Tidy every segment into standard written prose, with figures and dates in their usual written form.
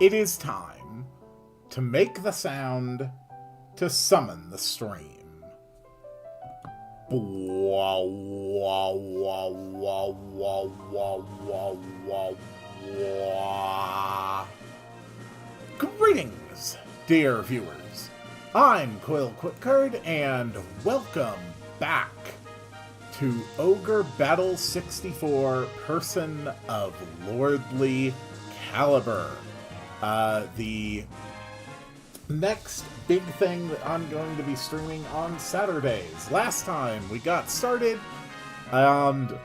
It is time to make the sound to summon the stream. Wah, wah, wah, wah, wah, wah, wah, wah, wah. Greetings, dear viewers. I'm Quill Quickcard, and welcome back to Ogre Battle 64, Person of Lordly Caliber. The next big thing that I'm going to be streaming on Saturdays. Last time we got started, and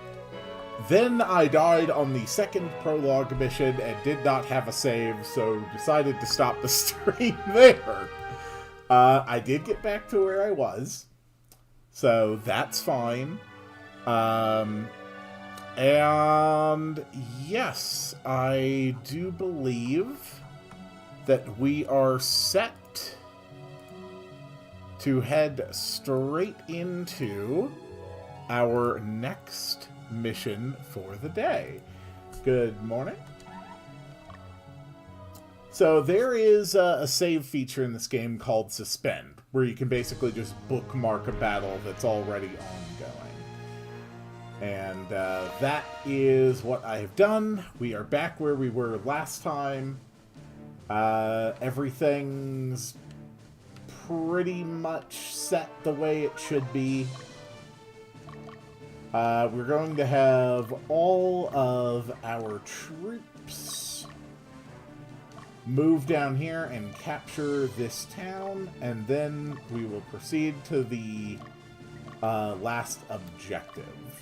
then I died on the second prologue mission and did not have a save, so decided to stop the stream there. I did get back to where I was, so that's fine. And yes, I do believe that we are set to head straight into our next mission for the day. Good morning. So there is a save feature in this game called Suspend, where you can basically just bookmark a battle that's already ongoing. And that is what I have done. We are back where we were last time. Everything's pretty much set the way it should be. We're going to have all of our troops move down here and capture this town, and then we will proceed to the last objective.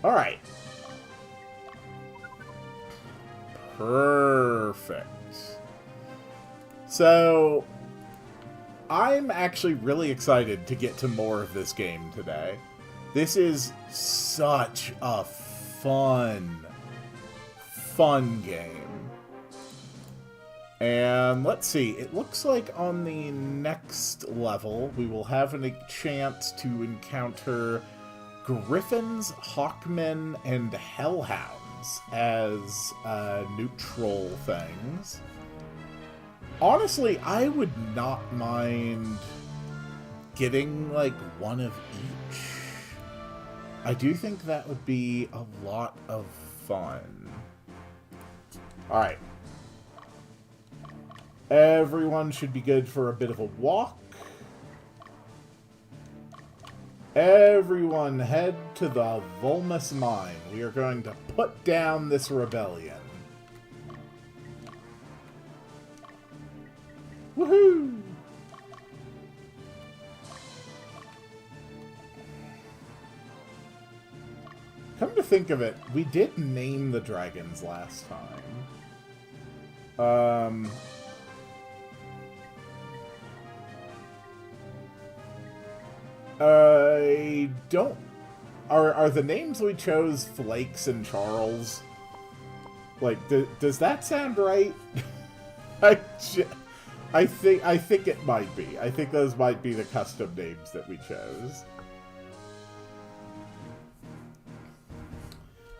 Alright. Perfect. So, I'm actually really excited to get to more of this game today. This is such a fun game. And let's see, it looks like on the next level we will have a chance to encounter Griffins, Hawkmen, and Hellhounds as neutral things. Honestly, I would not mind getting, like, one of each. I do think that would be a lot of fun. Alright. Everyone should be good for a bit of a walk. Everyone head to the Volmus Mine. We are going to put down this rebellion. Woohoo! Come to think of it, we did name the dragons last time. I don't... Are the names we chose Flakes and Charles? Like, does that sound right? I think it might be. I think those might be the custom names that we chose.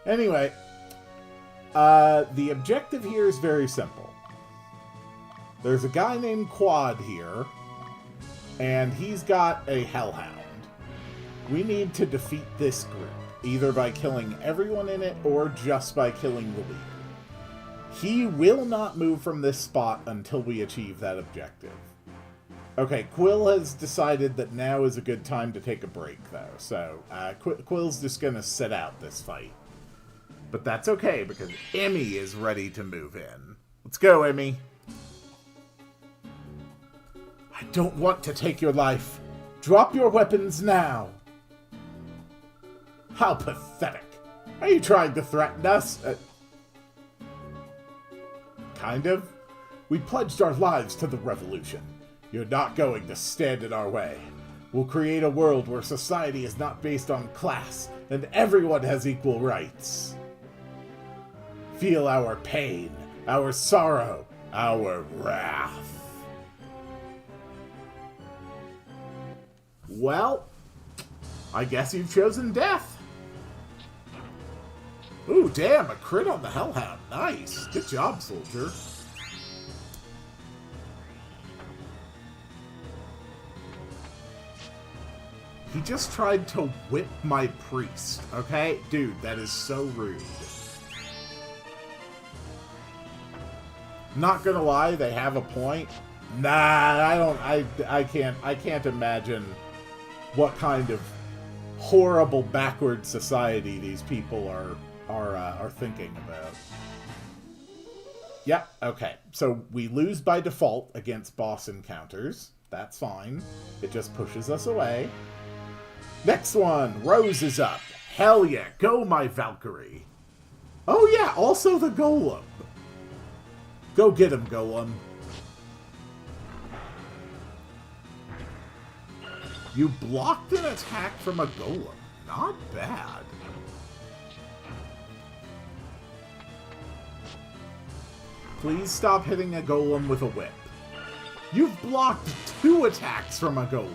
Anyway, the objective here is very simple. There's a guy named Quad here, and he's got a Hellhound. We need to defeat this group, either by killing everyone in it or just by killing the leader. He will not move from this spot until we achieve that objective. Okay, Quill has decided that now is a good time to take a break, though, so Quill's just gonna sit out this fight. But that's okay, because Emmy is ready to move in. Let's go, Emmy. I don't want to take your life. Drop your weapons now. How pathetic. Are you trying to threaten us? Kind of. We pledged our lives to the revolution. You're not going to stand in our way. We'll create a world where society is not based on class, and everyone has equal rights. Feel our pain, our sorrow, our wrath. Well, I guess you've chosen death. Ooh, damn, a crit on the Hellhound. Nice. Good job, soldier. He just tried to whip my priest, okay? Dude, that is so rude. Not gonna lie, they have a point. Nah, I can't imagine what kind of horrible backward society these people are thinking about. Yep, okay. So we lose by default against boss encounters. That's fine. It just pushes us away. Next one, Rose is up. Hell yeah, go my Valkyrie. Oh yeah, also the Golem. Go get him, Golem. You blocked an attack from a Golem. Not bad. Please stop hitting a Golem with a whip. You've blocked 2 attacks from a Golem.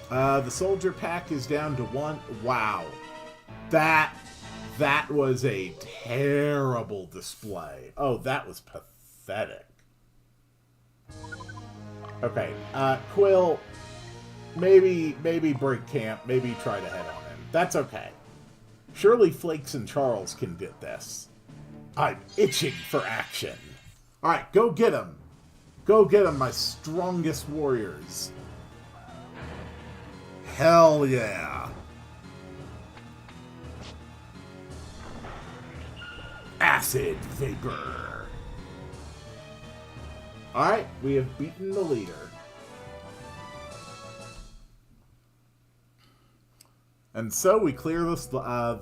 The soldier pack is down to 1. Wow. That was a terrible display. Oh, that was pathetic. Okay, Quill, maybe break camp, maybe try to head on him. That's okay. Surely Flakes and Charles can get this. I'm itching for action. Alright, go get him. Go get him, my strongest warriors. Hell yeah. Acid Vapor. Alright, we have beaten the leader. And so we clear the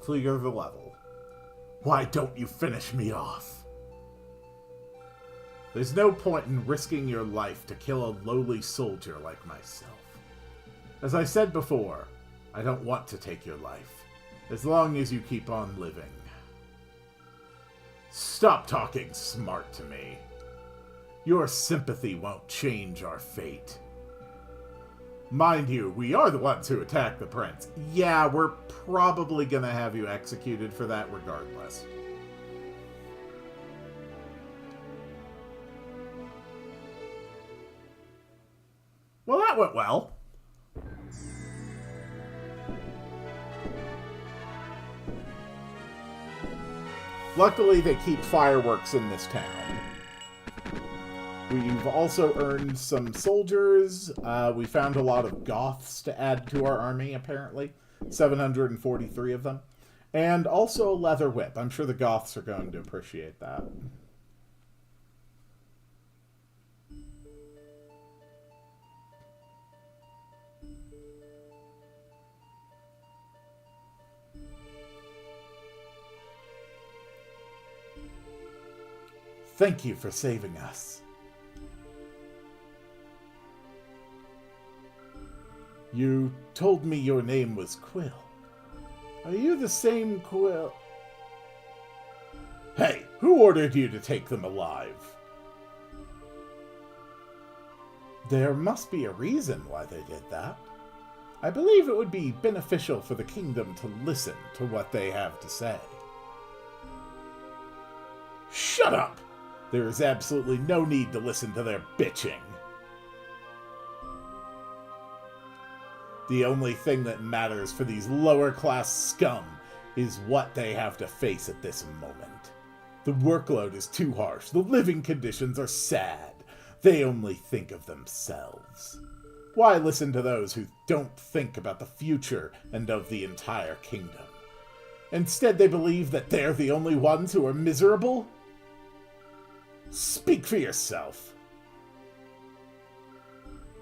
level. Why don't you finish me off? There's no point in risking your life to kill a lowly soldier like myself. As I said before, I don't want to take your life, as long as you keep on living. Stop talking smart to me. Your sympathy won't change our fate. Mind you, we are the ones who attacked the prince. Yeah, we're probably gonna have you executed for that regardless. Well, that went well. Luckily, they keep fireworks in this town. We've also earned some soldiers. We found a lot of Goths to add to our army, apparently. 743 of them. And also a leather whip. I'm sure the Goths are going to appreciate that. Thank you for saving us. You told me your name was Quill. Are you the same Quill? Hey, who ordered you to take them alive? There must be a reason why they did that. I believe it would be beneficial for the kingdom to listen to what they have to say. Shut up! There is absolutely no need to listen to their bitching. The only thing that matters for these lower-class scum is what they have to face at this moment. The workload is too harsh. The living conditions are sad. They only think of themselves. Why listen to those who don't think about the future and of the entire kingdom? Instead, they believe that they're the only ones who are miserable? Speak for yourself.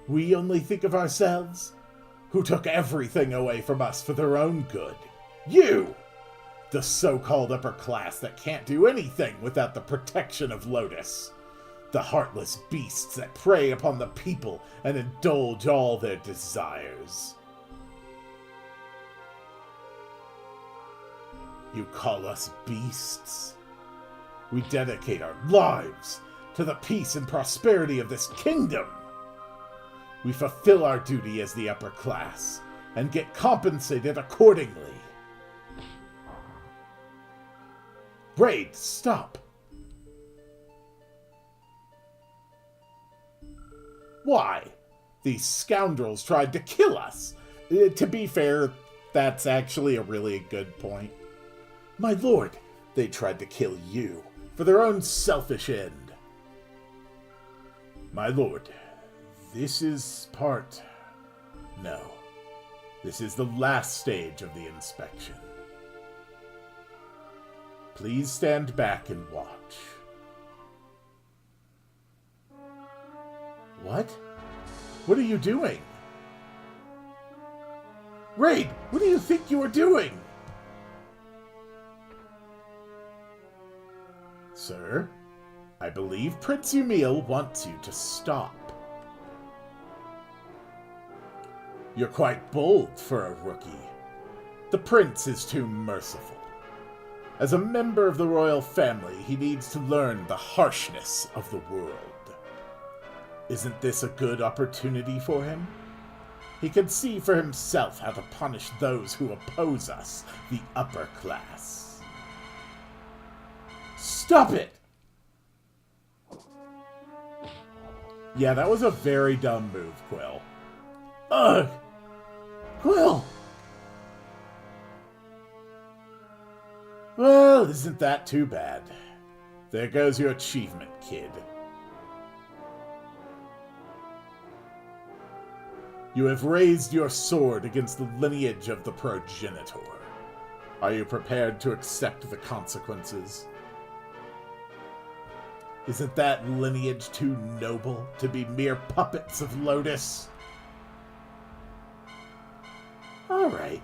We only think of ourselves? Who took everything away from us for their own good? You! The so-called upper class that can't do anything without the protection of Lotus. The heartless beasts that prey upon the people and indulge all their desires. You call us beasts? We dedicate our lives to the peace and prosperity of this kingdom. We fulfill our duty as the upper class, and get compensated accordingly. Raid, stop. Why? These scoundrels tried to kill us. To be fair, that's actually a really good point. My lord, they tried to kill you for their own selfish end. My lord, this is part... No. This is the last stage of the inspection. Please stand back and watch. What? What are you doing? Raid, what do you think you are doing? Sir, I believe Prince Umil wants you to stop. You're quite bold for a rookie. The prince is too merciful. As a member of the royal family, he needs to learn the harshness of the world. Isn't this a good opportunity for him? He can see for himself how to punish those who oppose us, the upper class. Stop it! Yeah, that was a very dumb move, Quill. Ugh! Quill! Well, isn't that too bad? There goes your achievement, kid. You have raised your sword against the lineage of the progenitor. Are you prepared to accept the consequences? Isn't that lineage too noble to be mere puppets of Lotus? All right.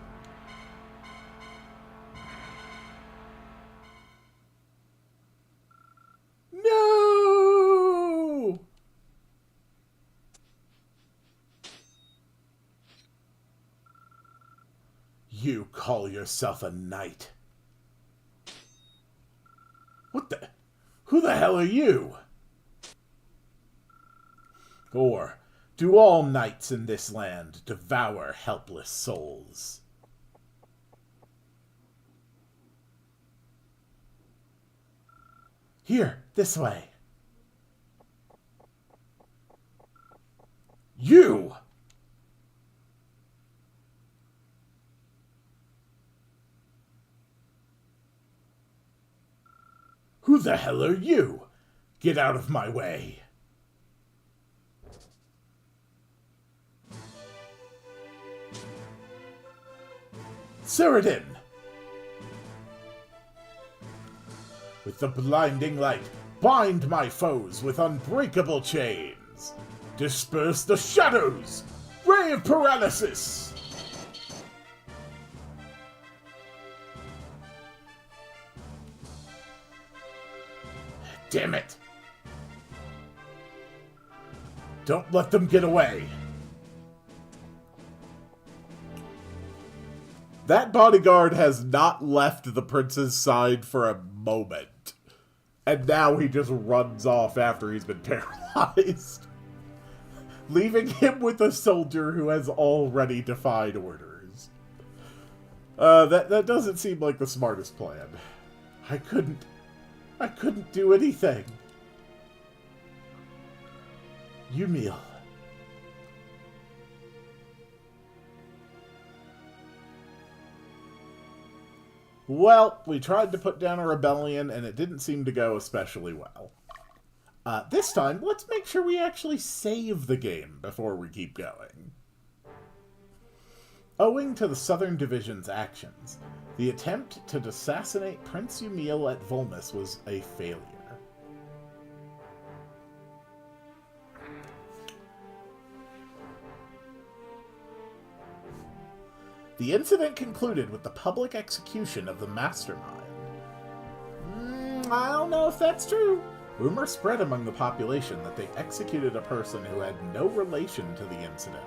No! You call yourself a knight. What the... Who the hell are you? Or do all knights in this land devour helpless souls? Here, this way. You! Who the hell are you? Get out of my way. Cyrodiil! With the blinding light, bind my foes with unbreakable chains. Disperse the shadows! Ray of paralysis! Damn it! Don't let them get away! That bodyguard has not left the prince's side for a moment. And now he just runs off after he's been paralyzed. Leaving him with a soldier who has already defied orders. That doesn't seem like the smartest plan. I couldn't do anything. Umil. Well, we tried to put down a rebellion, and it didn't seem to go especially well. This time, let's make sure we actually save the game before we keep going. Owing to the Southern Division's actions, the attempt to assassinate Prince Umil at Volmus was a failure. The incident concluded with the public execution of the mastermind. I don't know if that's true. Rumor spread among the population that they executed a person who had no relation to the incident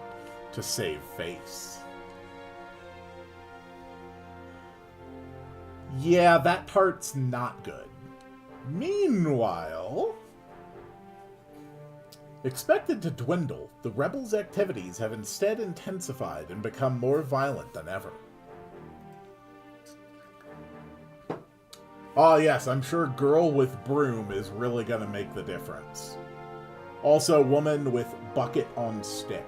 to save face. Yeah, that part's not good. Meanwhile, Expected to dwindle, the rebels' activities have instead intensified and become more violent than ever. Oh yes, I'm sure girl with broom is really gonna make the difference. Also, woman with bucket on stick.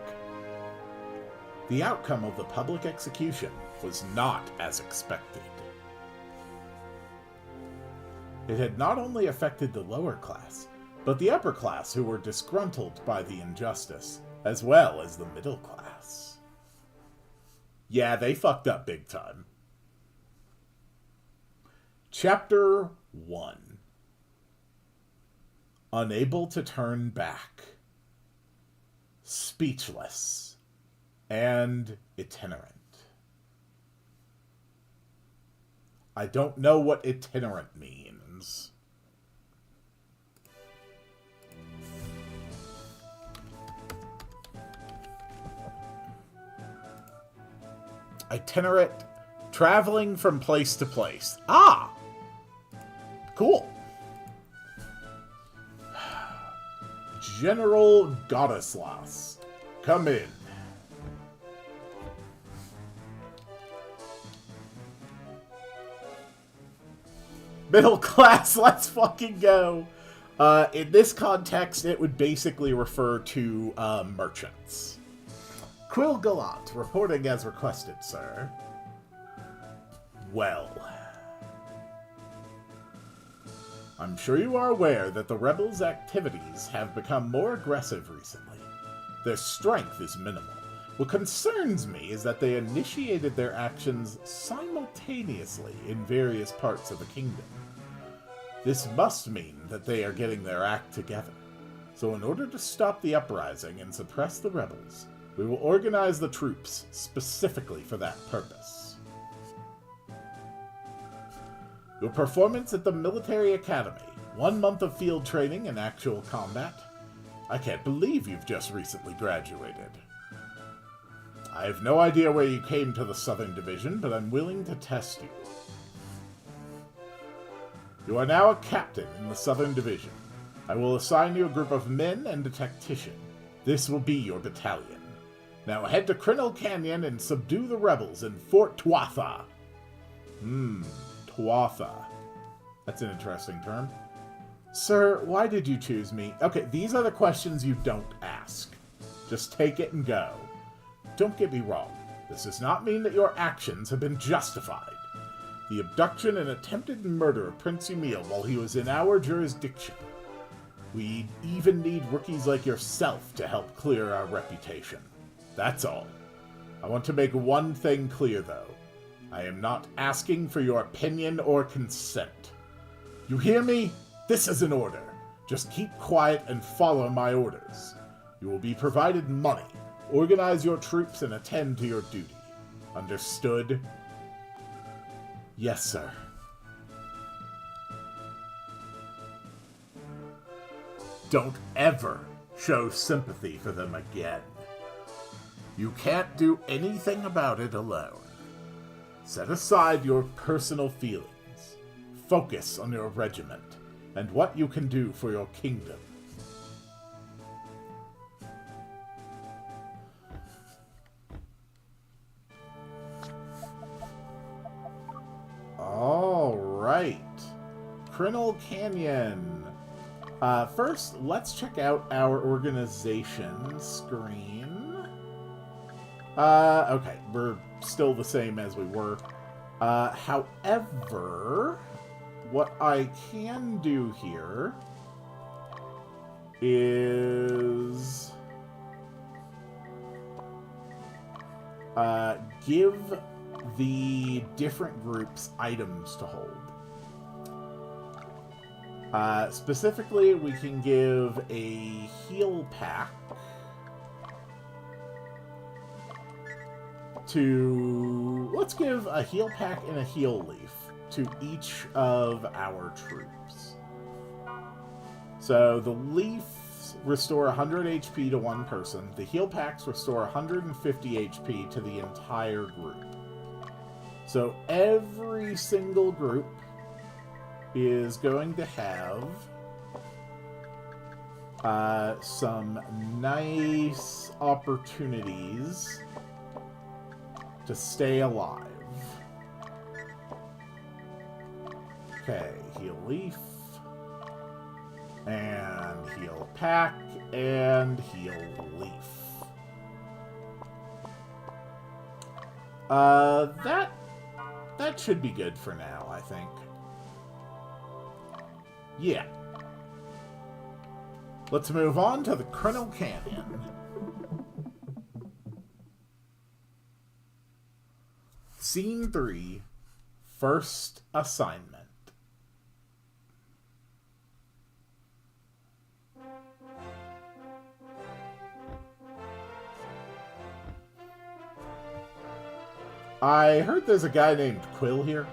The outcome of the public execution was not as expected. It had not only affected the lower class, but the upper class who were disgruntled by the injustice, as well as the middle class. Yeah, they fucked up big time. Chapter 1. Unable to turn back. Speechless. And itinerant. I don't know what itinerant means. Itinerant, traveling from place to place. Ah! Cool. General Goddesslas, come in. Middle class, let's fucking go. In this context, it would basically refer to merchants. Quill Gallant, reporting as requested, sir. Well, I'm sure you are aware that the rebels' activities have become more aggressive recently. Their strength is minimal. What concerns me is that they initiated their actions simultaneously in various parts of the kingdom. This must mean that they are getting their act together. So in order to stop the uprising and suppress the rebels, we will organize the troops specifically for that purpose. Your performance at the military academy, 1 month of field training and actual combat. I can't believe you've just recently graduated. I have no idea where you came to the Southern Division, but I'm willing to test you. You are now a captain in the Southern Division. I will assign you a group of men and a tactician. This will be your battalion. Now head to Crinnell Canyon and subdue the rebels in Fort Tuatha. Tuatha. That's an interesting term. Sir, why did you choose me? Okay, these are the questions you don't ask. Just take it and go. Don't get me wrong. This does not mean that your actions have been justified. The abduction and attempted murder of Prince Emil while he was in our jurisdiction. We even need rookies like yourself to help clear our reputation. That's all. I want to make one thing clear, though. I am not asking for your opinion or consent. You hear me? This is an order. Just keep quiet and follow my orders. You will be provided money. Organize your troops and attend to your duty. Understood? Yes, sir. Don't ever show sympathy for them again. You can't do anything about it alone. Set aside your personal feelings. Focus on your regiment and what you can do for your kingdom. All right. Crinnell Canyon. First, let's check out our organization screen. Okay, we're still the same as we were. However, what I can do here is give the different groups items to hold. Specifically, we can give a heal pack to... Let's give a heal pack and a heal leaf to each of our troops. So the leafs restore 100 HP to one person. The heal packs restore 150 HP to the entire group. So every single group is going to have some nice opportunities to stay alive. Okay, heal Leaf. And heal Pack. And heal Leaf. That should be good for now, I think. Yeah. Let's move on to the Criminal Canyon. Scene 3, First Assignment. I heard there's a guy named Quill here.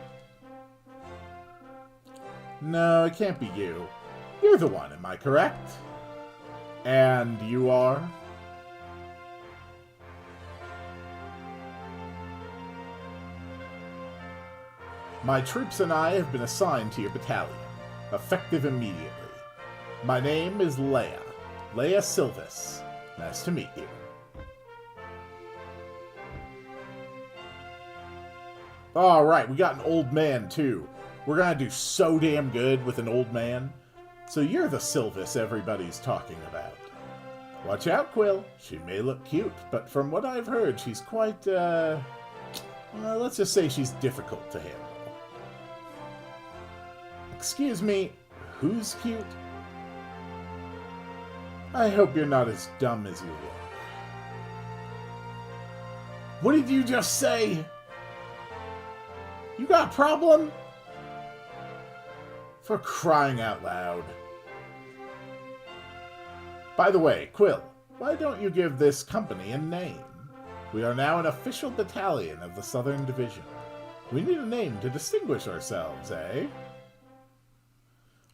No, it can't be you. You're the one, am I correct? And you are? My troops and I have been assigned to your battalion, effective immediately. My name is Leia Silvis. Nice to meet you. Alright, we got an old man, too. We're gonna do so damn good with an old man. So you're the Silvis everybody's talking about. Watch out, Quill. She may look cute, but from what I've heard, she's quite, well, let's just say she's difficult to handle. Excuse me, who's cute? I hope you're not as dumb as you look. What did you just say? You got a problem? For crying out loud. By the way, Quill, why don't you give this company a name? We are now an official battalion of the Southern Division. We need a name to distinguish ourselves, eh?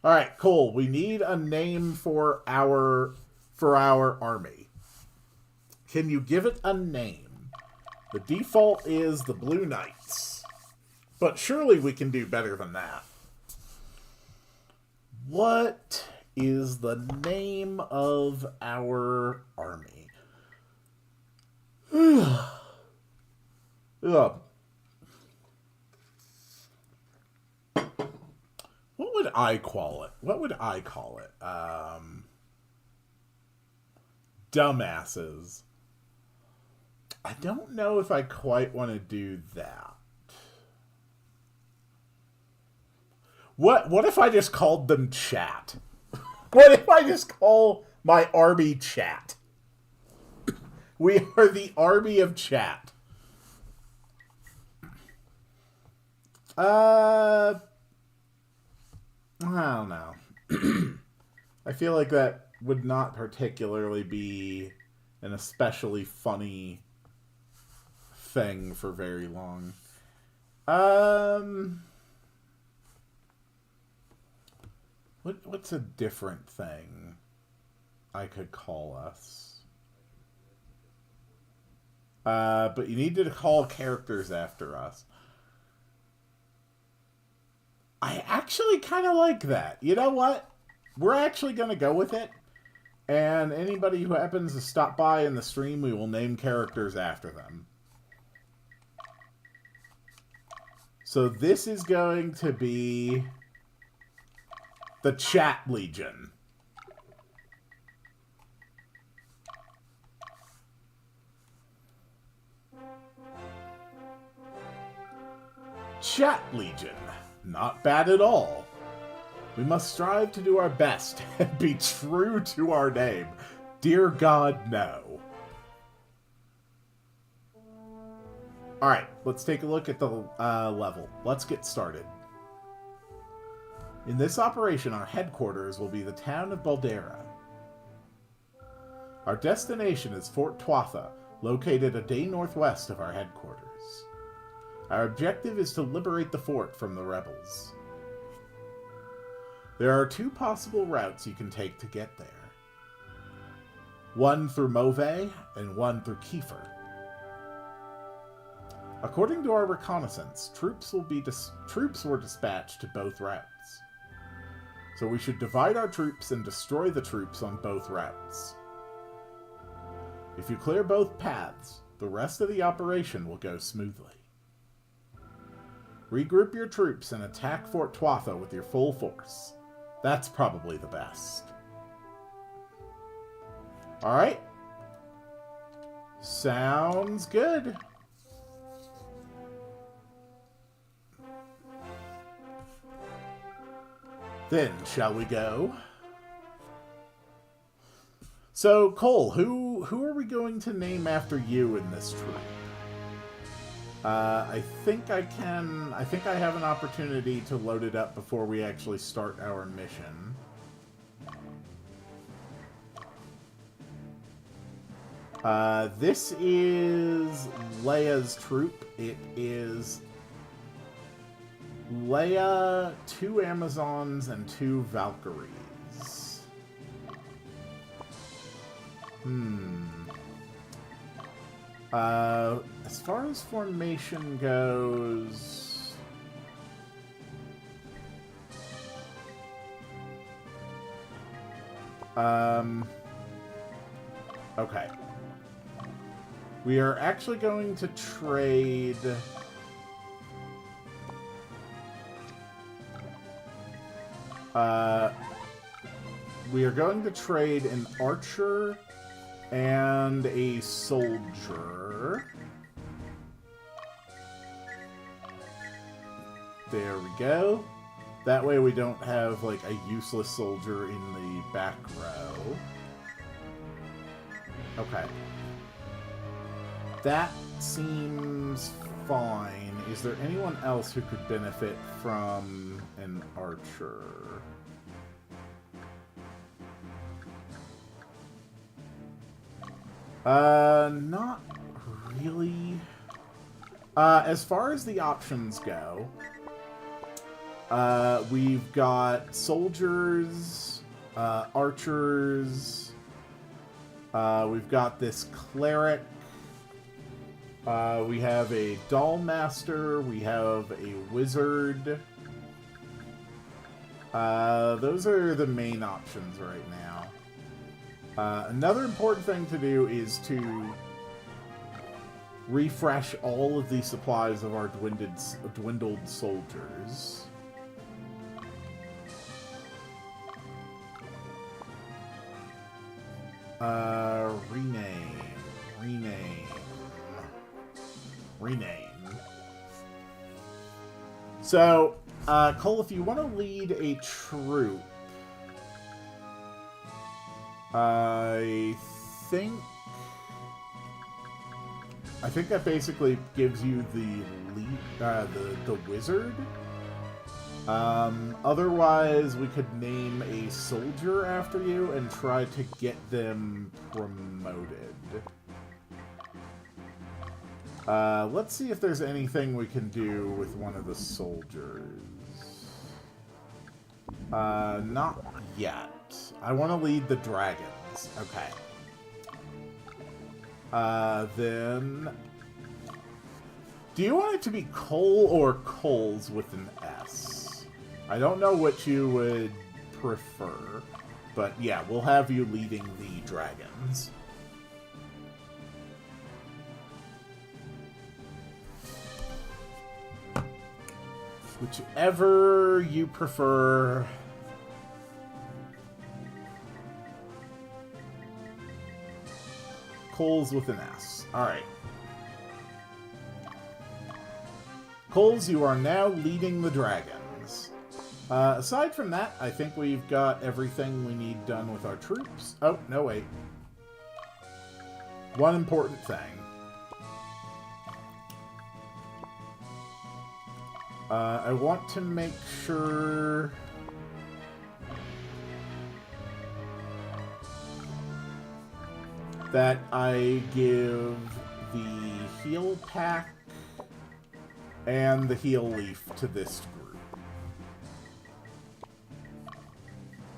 Alright, Cole, we need a name for our army. Can you give it a name? The default is the Blue Knights. But surely we can do better than that. What is the name of our army? Ugh. What would I call it? What would I call it? Dumbasses. I don't know if I quite want to do that. What if I just called them Chat? What if I just call my army Chat? We are the army of Chat. I don't know. I feel like that would not particularly be an especially funny thing for very long. What's a different thing I could call us? But you need to call characters after us. I actually kind of like that. You know what? We're actually going to go with it. And anybody who happens to stop by in the stream, we will name characters after them. So this is going to be the Chat Legion. Chat Legion. Not bad at all. We must strive to do our best and be true to our name. Dear God, no. Alright, let's take a look at the level. Let's get started. In this operation, our headquarters will be the town of Baldera. Our destination is Fort Tuatha, located a day northwest of our headquarters. Our objective is to liberate the fort from the rebels. There are two possible routes you can take to get there. One through Mauve and one through Kiefer. According to our reconnaissance, troops were dispatched to both routes. So we should divide our troops and destroy the troops on both routes. If you clear both paths, the rest of the operation will go smoothly. Regroup your troops and attack Fort Tuatha with your full force. That's probably the best. Alright. Sounds good. Then, shall we go? So, Cole, who are we going to name after you in this troop? I think I have an opportunity to load it up before we actually start our mission. This is Leia's troop. It is Leia, 2 Amazons, and 2 Valkyries. As far as formation goes... Okay. We are actually going to trade... we are going to trade an archer and a soldier. There we go. That way we don't have, like, a useless soldier in the back row. Okay. That seems fine. Is there anyone else who could benefit from an archer? Not really. As far as the options go, we've got soldiers, archers, we've got this cleric, we have a doll master, we have a wizard. Those are the main options right now. Another important thing to do is to refresh all of the supplies of our dwindled soldiers. Rename. So, Cole, if you want to lead a troop, I think that basically gives you the lead, the wizard. Otherwise, we could name a soldier after you and try to get them promoted. Let's see if there's anything we can do with one of the soldiers. Not yet. I want to lead the dragons. Okay. Then... do you want it to be Cole or Coles with an S? I don't know what you would prefer, but yeah, we'll have you leading the dragons. Whichever you prefer. Coles with an S. Alright. Coles, you are now leading the dragons. Aside from that, I think we've got everything we need done with our troops. Oh, no, wait. One important thing. I want to make sure... that I give the heal pack and the heal leaf to this group.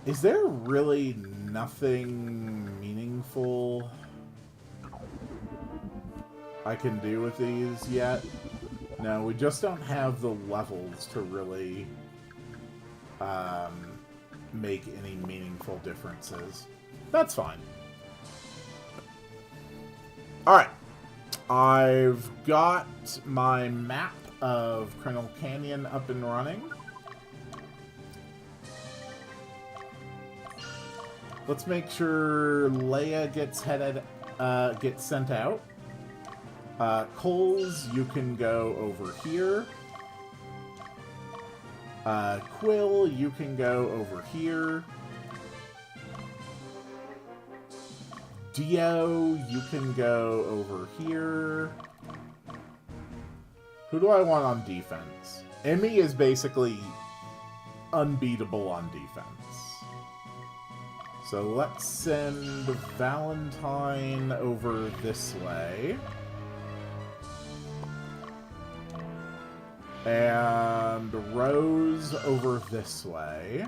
Is there really nothing meaningful I can do with these yet? No, we just don't have the levels to really make any meaningful differences. That's fine. Alright. I've got my map of Crennel Canyon up and running. Let's make sure Leia gets sent out. Coles, you can go over here. Quill, you can go over here. Dio, you can go over here. Who do I want on defense? Emmy is basically unbeatable on defense. So let's send Valentine over this way. And Rose over this way.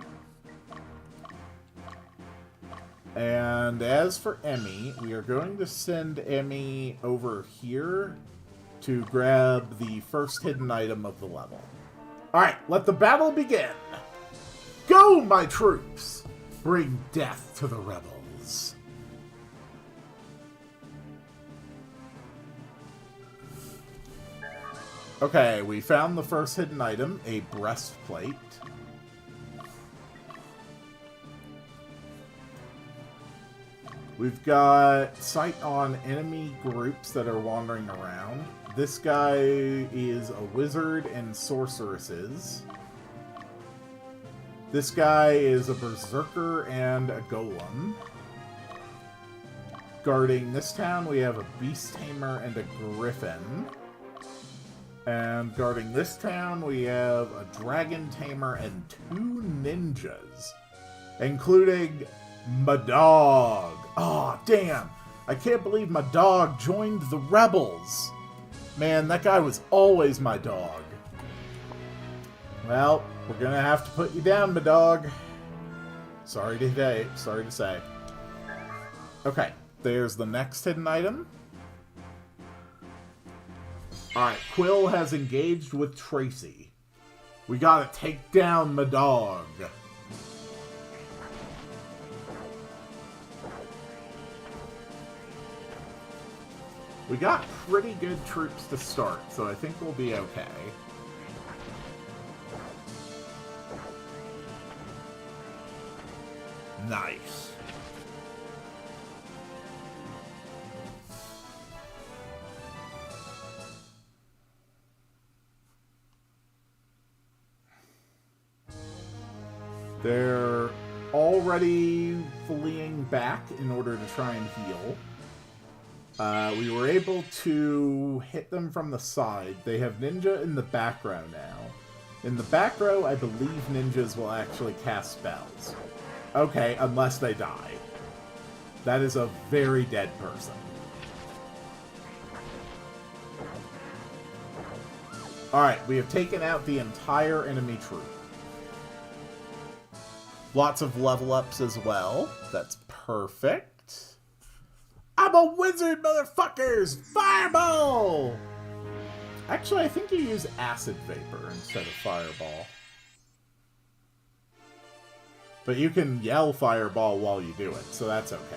And as for Emmy, we are going to send Emmy over here to grab the first hidden item of the level. Alright, let the battle begin! Go, my troops! Bring death to the rebels. Okay, we found the first hidden item, a breastplate. We've got sight on enemy groups that are wandering around. This guy is a wizard and sorceresses. This guy is a berserker and a golem. Guarding this town, we have a beast tamer and a griffin. And guarding this town, we have a dragon tamer and 2 ninjas, including my dog. Oh, damn. I can't believe my dog joined the rebels. Man, that guy was always my dog. Well, we're gonna have to put you down, my dog. Sorry to say. Okay, there's the next hidden item. Alright, Quill has engaged with Tracy. We gotta take down my dog. We got pretty good troops to start, so I think we'll be okay. Nice. They're already fleeing back in order to try and heal. We were able to hit them from the side. They have ninja in the back row now. In the back row, I believe ninjas will actually cast spells. Okay, unless they die. That is a very dead person. Alright, we have taken out the entire enemy troop. Lots of level ups as well. That's perfect. I'm a wizard, motherfuckers! Fireball! Actually, I think you use acid vapor instead of fireball. But you can yell fireball while you do it, so that's okay.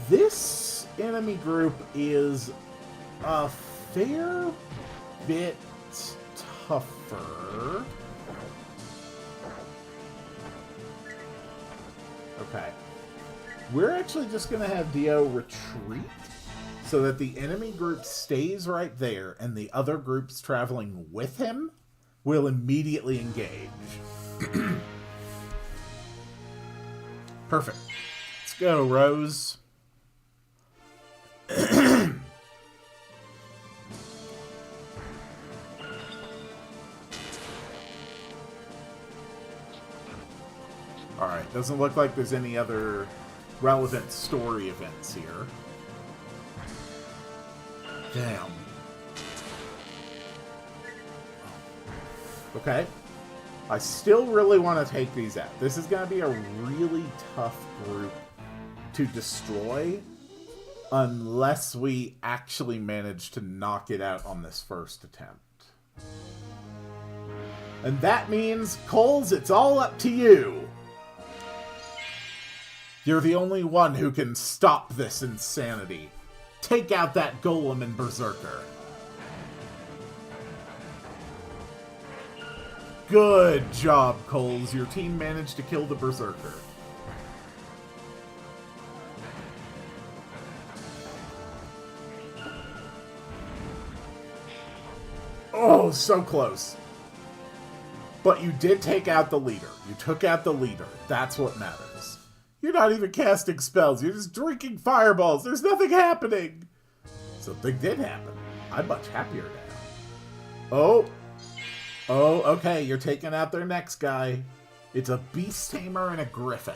This enemy group is a fair bit tougher. Okay. We're actually just going to have Dio retreat so that the enemy group stays right there and the other groups traveling with him will immediately engage. Perfect. Let's go, Rose. Alright, doesn't look like there's any other relevant story events here. Damn. Okay. I still really want to take these out. This is going to be a really tough group to destroy unless we actually manage to knock it out on this first attempt. And that means, Coles, it's all up to you. You're the only one who can stop this insanity. Take out that golem and berserker. Good job, Coles. Your team managed to kill the berserker. Oh, so close. But you did take out the leader. You took out the leader. That's what matters. You're not even casting spells. You're just drinking fireballs. There's nothing happening. Something did happen. I'm much happier now. Oh. Oh, okay. You're taking out their next guy. It's a beast tamer and a griffin.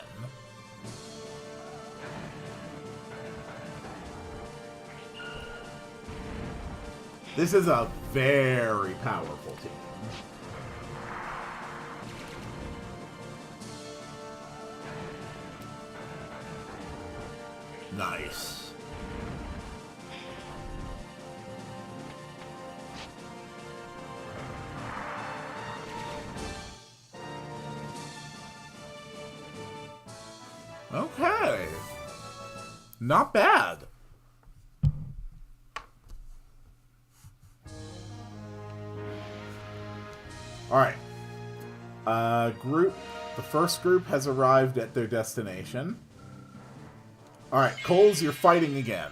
This is a very powerful team. Nice. Okay. Not bad. Alright. The first group has arrived at their destination. Alright, Coles, you're fighting again.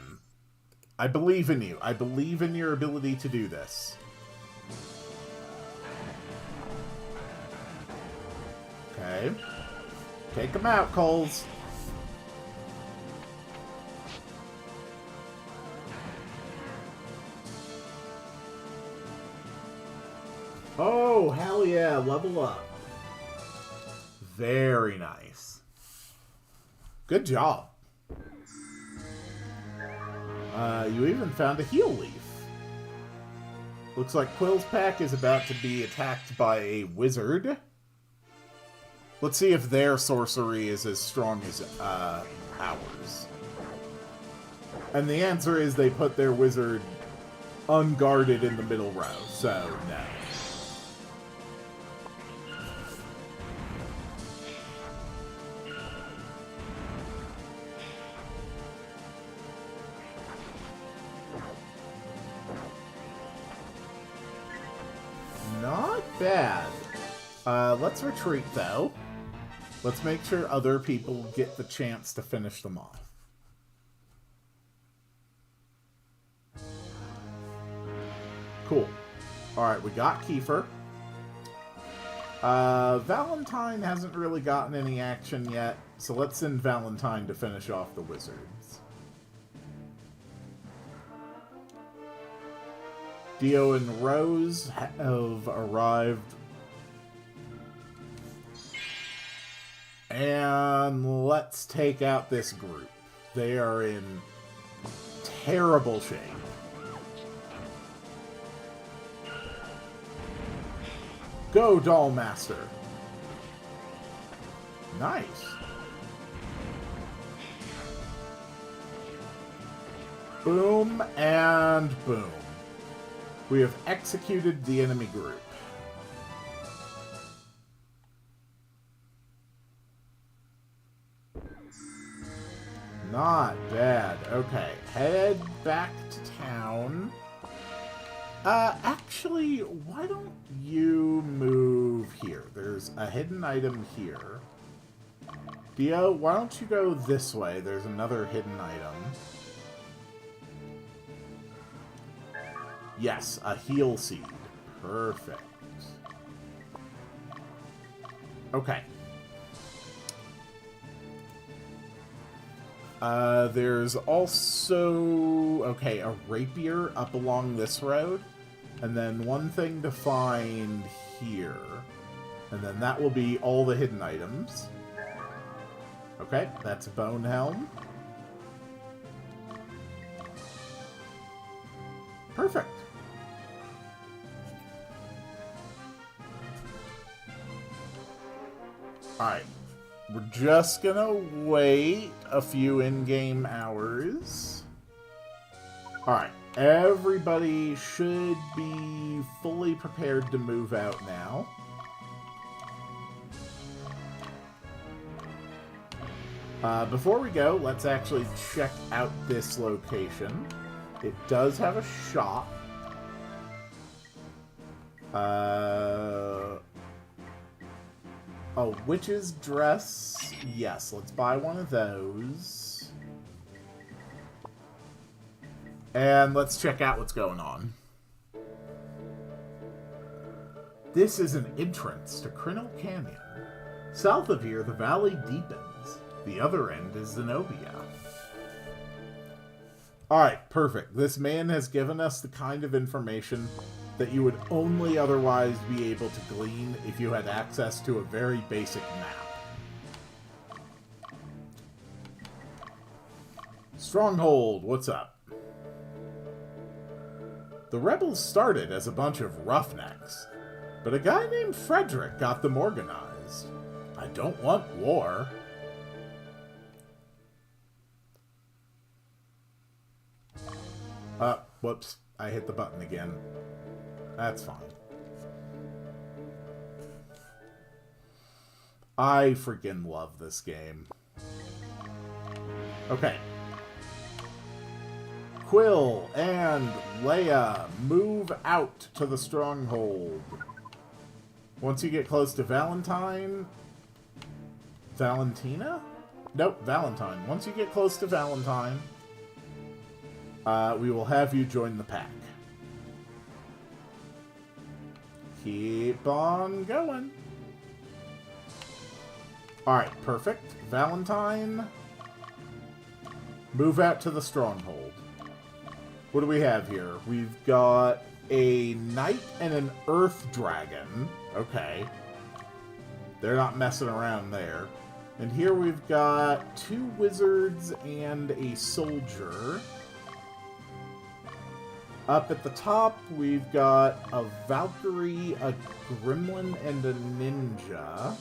I believe in you. I believe in your ability to do this. Okay. Take him out, Coles. Oh, hell yeah, level up. Very nice. Good job. You even found a heal leaf. Looks like Quill's pack is about to be attacked by a wizard. Let's see if their sorcery is as strong as ours. And the answer is they put their wizard unguarded in the middle row, so no. Not bad. Let's retreat, though. Let's make sure other people get the chance to finish them off. Cool. Alright, we got Kiefer. Valentine hasn't really gotten any action yet, so let's send Valentine to finish off the wizards. Dio and Rose have arrived. And let's take out this group. They are in terrible shape. Go, Dollmaster. Nice. Boom and boom. We have executed the enemy group. Not bad. Okay, head back to town. Actually, why don't you move here? There's a hidden item here. Dio, why don't you go this way? There's another hidden item. Yes, a heal seed. Perfect. Okay. There's also, okay, a rapier up along this road. And then one thing to find here. And then that will be all the hidden items. Okay, that's a bone helm. Perfect. Alright. We're just gonna wait a few in-game hours. Alright. Everybody should be fully prepared to move out now. Before we go, let's actually check out this location. It does have a shop. A witch's dress. Yes, let's buy one of those. And let's check out what's going on. This is an entrance to Crinnel Canyon. South of here, the valley deepens. The other end is Zenobia. Alright, perfect. This man has given us the kind of information that you would only otherwise be able to glean if you had access to a very basic map. Stronghold, what's up? The rebels started as a bunch of roughnecks, but a guy named Frederick got them organized. I don't want war. Whoops. I hit the button again. That's fine. I freaking love this game. Okay. Quill and Leia move out to the stronghold. Once you get close to Valentina? Nope, Valentine. Once you get close to Valentine, we will have you join the pack. Keep on going. Alright, perfect. Valentine, move out to the stronghold. What do we have here? We've got a knight and an earth dragon. Okay. They're not messing around there. And here we've got 2 wizards and a soldier. Up at the top, we've got a Valkyrie, a gremlin, and a ninja.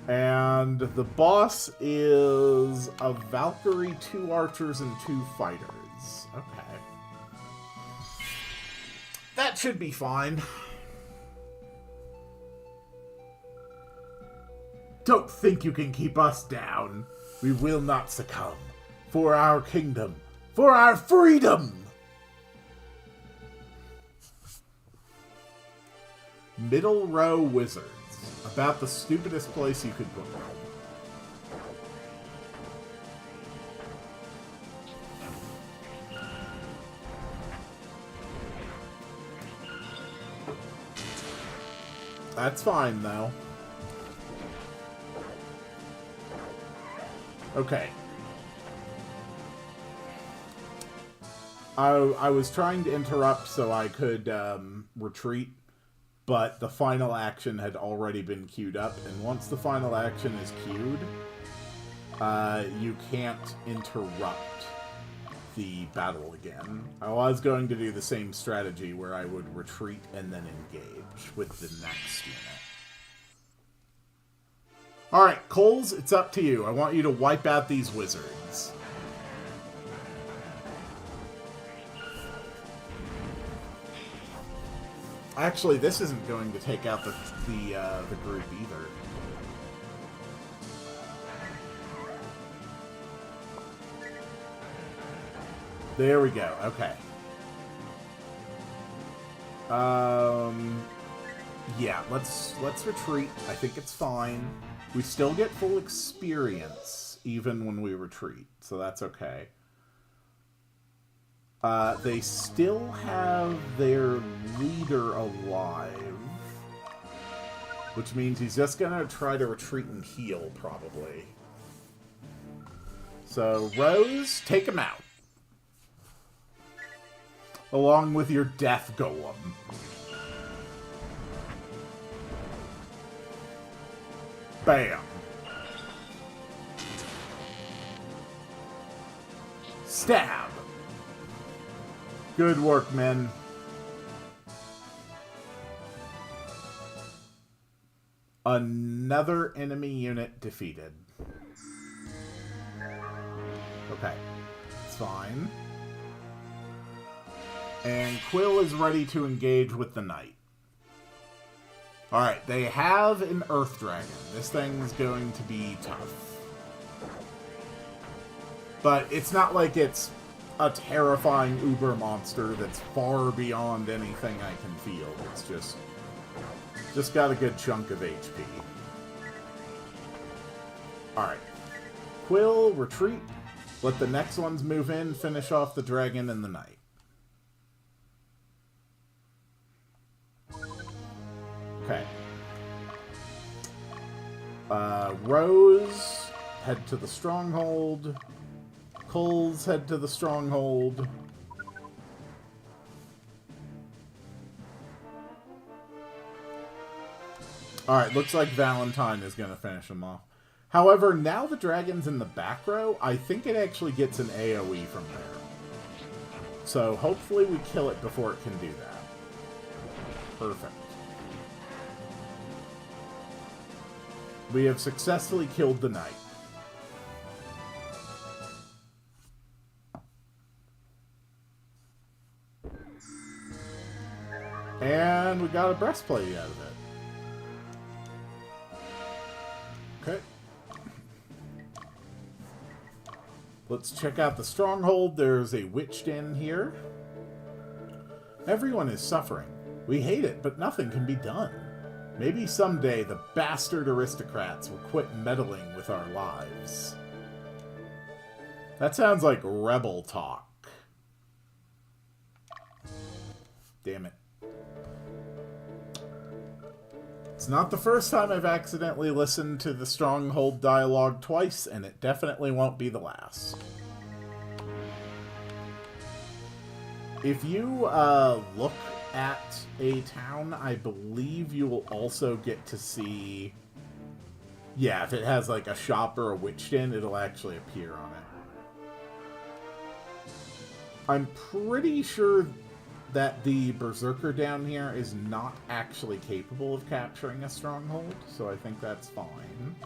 And the boss is a Valkyrie, 2 archers, and 2 fighters. Okay. That should be fine. Don't think you can keep us down. We will not succumb. For our kingdom. For our freedom! Middle row wizards. About the stupidest place you could put them. That's fine, though. Okay. I was trying to interrupt so I could retreat, but the final action had already been queued up, and once the final action is queued, you can't interrupt the battle again. I was going to do the same strategy where I would retreat and then engage with the next unit. Alright, Coles, it's up to you. I want you to wipe out these wizards. Actually, this isn't going to take out the group either. There we go. Okay. Yeah, let's retreat. I think it's fine. We still get full experience even when we retreat, so that's okay. They still have their leader alive, which means he's just gonna try to retreat and heal, probably. So, Rose, take him out. Along with your death golem. Bam. Stab. Good work, men. Another enemy unit defeated. Okay. It's fine. And Quill is ready to engage with the knight. Alright, they have an Earth Dragon. This thing's going to be tough. But it's not like it's a terrifying uber monster that's far beyond anything I can feel. It's just got a good chunk of HP. Alright. Quill, retreat. Let the next ones move in, finish off the dragon and the knight. Okay. Rose, head to the stronghold. Coles, head to the stronghold. Alright, looks like Valentine is going to finish them off. However, now the dragon's in the back row, I think it actually gets an AoE from there. So hopefully we kill it before it can do that. Perfect. We have successfully killed the knight. And we got a breastplate out of it. Okay. Let's check out the stronghold. There's a witch den here. Everyone is suffering. We hate it, but nothing can be done. Maybe someday the bastard aristocrats will quit meddling with our lives. That sounds like rebel talk. Damn it. It's not the first time I've accidentally listened to the Stronghold dialogue twice, and it definitely won't be the last. If you look at a town, I believe you will also get to see... Yeah, if it has like a shop or a witch den, it'll actually appear on it. I'm pretty sure that the Berserker down here is not actually capable of capturing a stronghold, so I think that's fine.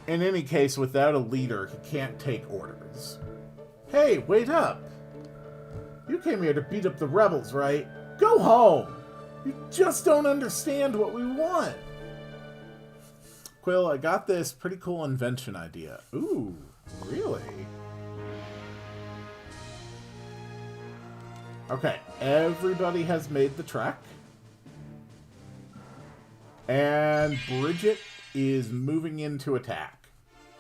In any case, without a leader, he can't take orders. Hey, wait up! You came here to beat up the rebels, right? Go home! You just don't understand what we want! Quill, I got this pretty cool invention idea. Ooh, really? Okay, everybody has made the trek. And Bridget is moving in to attack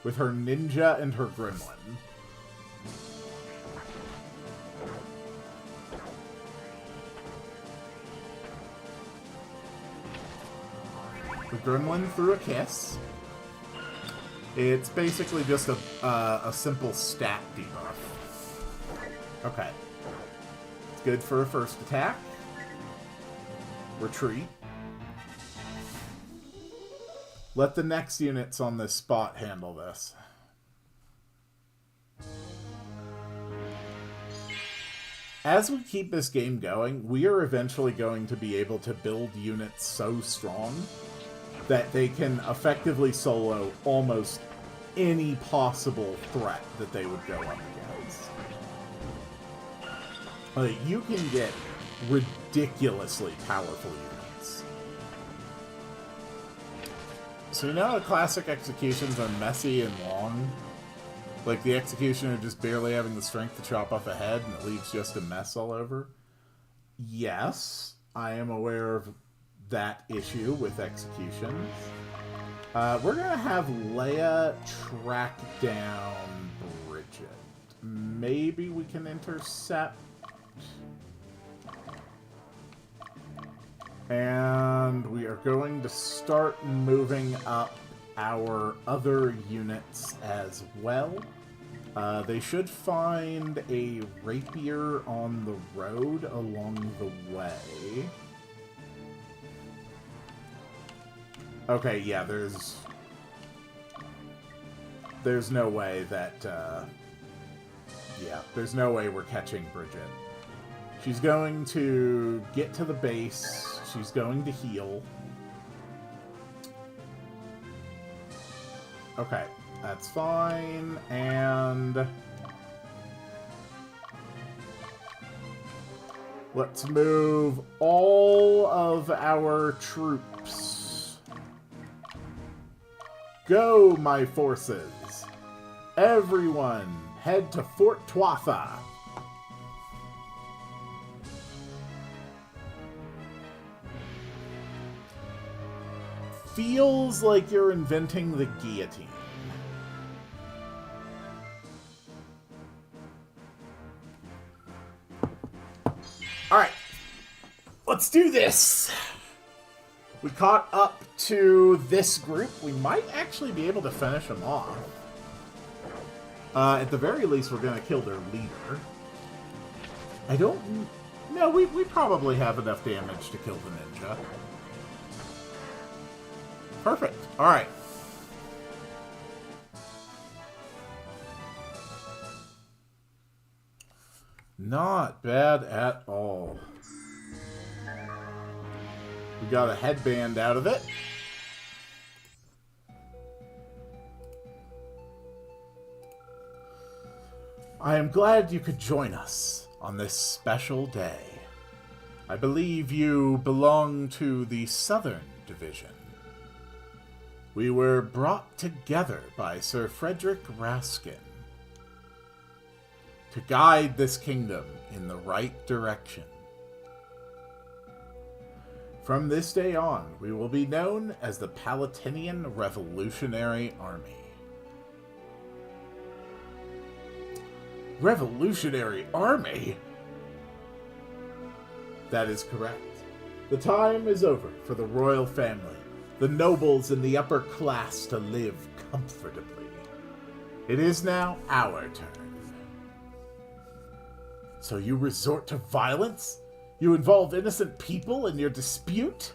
with her ninja and her gremlin. The gremlin threw a kiss. It's basically just a simple stat debuff. Okay. Good for a first attack. Retreat. Let the next units on this spot handle this. As we keep this game going, we are eventually going to be able to build units so strong that they can effectively solo almost any possible threat that they would go up against. Like, you can get ridiculously powerful units. So you know how classic executions are messy and long? Like the executioner just barely having the strength to chop off a head and it leaves just a mess all over? Yes, I am aware of that issue with executions. We're going to have Leia track down Bridget. Maybe we can intercept. And we are going to start moving up our other units as well. They should find a rapier on the road along the way. Okay, yeah, there's no way that, yeah, there's no way we're catching Bridget. She's going to get to the base. She's going to heal. Okay, that's fine, and Let's move all of our troops. Go, my forces. Everyone, head to Fort Tuatha. Feels like you're inventing the guillotine. Alright, let's do this. We caught up to this group. We might actually be able to finish them off. At the very least, we're going to kill their leader. I don't... No, we probably have enough damage to kill the ninja. Perfect. Alright. Not bad at all. We got a headband out of it. I am glad you could join us on this special day. I believe you belong to the Southern Division. We were brought together by Sir Frederick Raskin to guide this kingdom in the right direction. From this day on, we will be known as the Palatinian Revolutionary Army. Revolutionary Army? That is correct. The time is over for the royal family, the nobles and the upper class to live comfortably. It is now our turn. So you resort to violence? You involve innocent people in your dispute?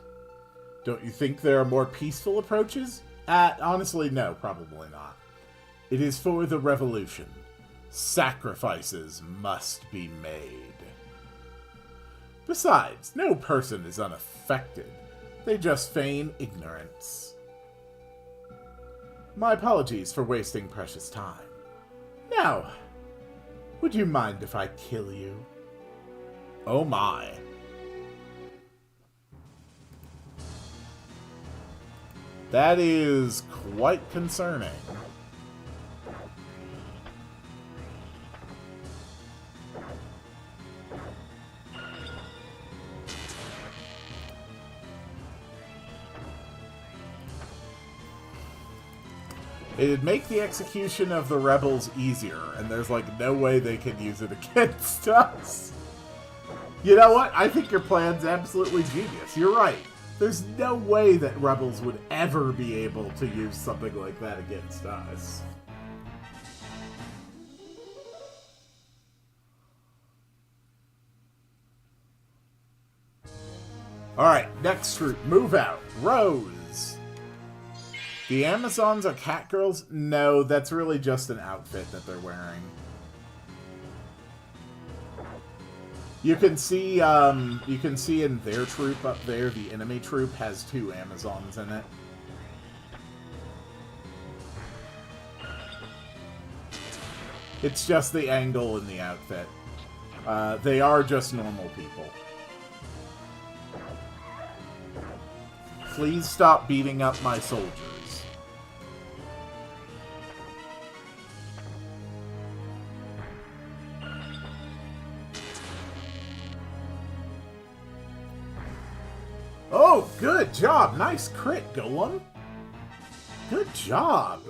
Don't you think there are more peaceful approaches? Honestly, no, probably not. It is for the revolution. Sacrifices must be made. Besides, no person is unaffected. They just feign ignorance. My apologies for wasting precious time. Now, would you mind if I kill you? Oh my. That is quite concerning. It'd make the execution of the rebels easier, and there's like no way they can use it against us. You know what? I think your plan's absolutely genius. You're right. There's no way that rebels would ever be able to use something like that against us. Alright, next troop, move out. Rose. The Amazons are cat girls? No, that's really just an outfit that they're wearing. You can see in their troop up there, the enemy troop has 2 Amazons in it. It's just the angle in the outfit. They are just normal people. Please stop beating up my soldiers. Oh, good job. Nice crit, Golem. Good job.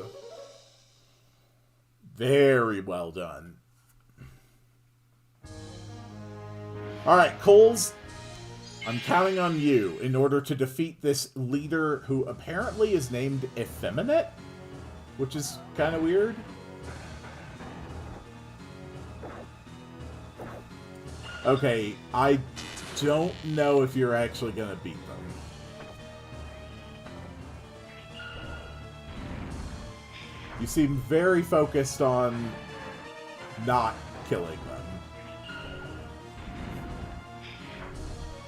Very well done. Alright, Coles. I'm counting on you in order to defeat this leader who apparently is named Effeminate, which is kind of weird. Okay, I don't know if you're actually going to beat them. You seem very focused on not killing them.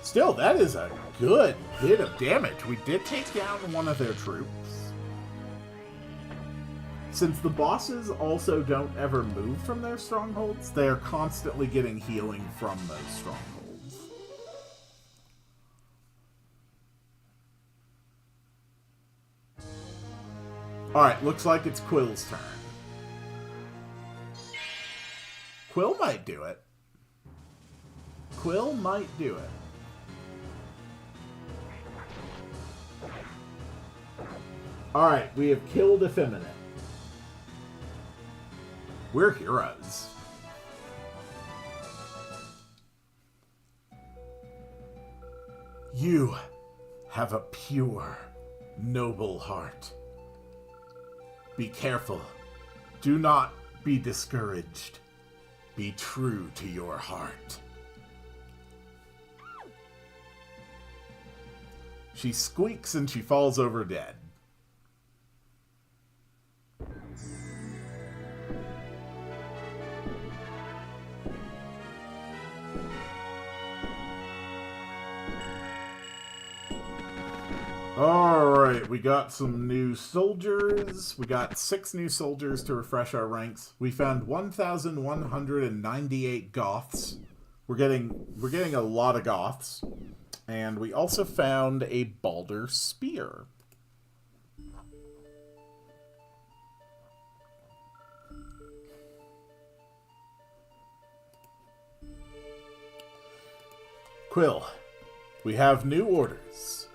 Still, that is a good bit of damage. We did take down one of their troops. Since the bosses also don't ever move from their strongholds, they are constantly getting healing from those strongholds. Alright, looks like it's Quill's turn. Quill might do it. Quill might do it. Alright, we have killed Effeminate. We're heroes. You have a pure, noble heart. Be careful. Do not be discouraged. Be true to your heart. She squeaks and she falls over dead. Alright, we got some new soldiers. We got 6 new soldiers to refresh our ranks. We found 1,198 Goths. We're getting a lot of Goths. And we also found a Balder Spear. Quill, we have new orders.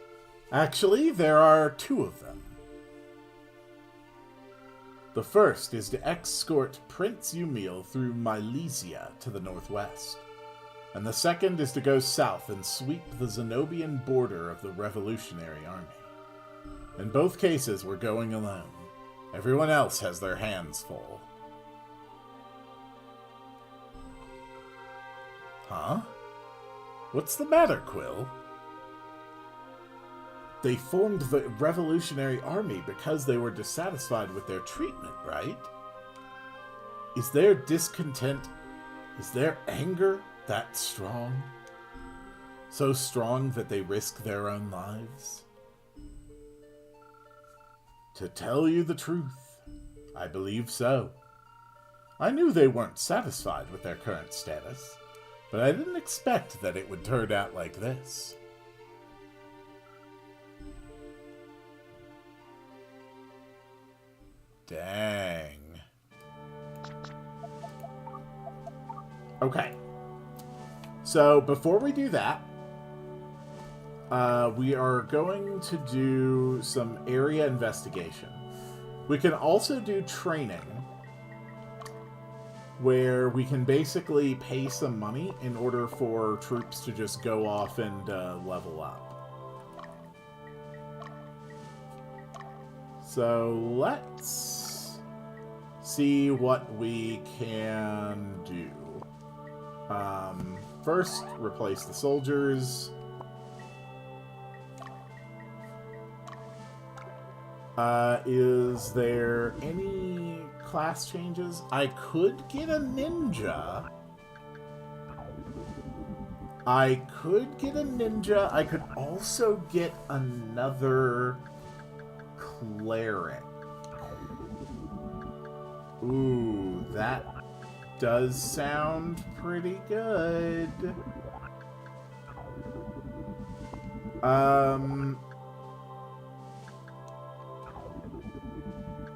Actually, there are 2 of them. The first is to escort Prince Eumiel through Milesia to the northwest. And the second is to go south and sweep the Zenobian border of the Revolutionary Army. In both cases, we're going alone. Everyone else has their hands full. Huh? What's the matter, Quill? They formed the Revolutionary Army because they were dissatisfied with their treatment, right? Is their discontent, is their anger that strong? So strong that they risk their own lives? To tell you the truth, I believe so. I knew they weren't satisfied with their current status, but I didn't expect that it would turn out like this. Dang. Okay. So, before we do that, we are going to do some area investigation. We can also do training, where we can basically pay some money in order for troops to just go off and level up. So let's see what we can do. First, replace the soldiers. Is there any class changes? I could get a ninja. I could also get another cleric. Ooh, that does sound pretty good.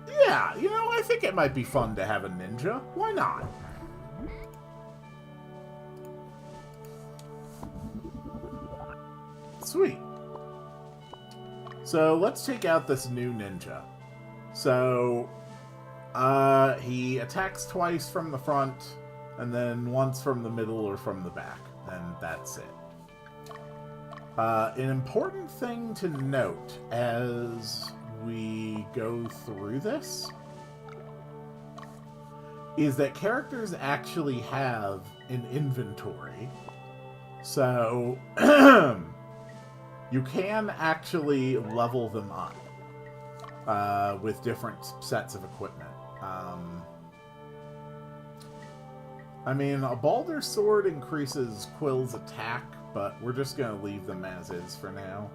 Yeah, you know, I think it might be fun to have a ninja. Why not? Sweet. So, let's take out this new ninja. So, he attacks twice from the front, and then once from the middle or from the back, and that's it. An important thing to note as we go through this is that characters actually have an inventory. So, you can actually level them up with different sets of equipment. I mean, a Balder sword increases Quill's attack, but we're just going to leave them as is for now.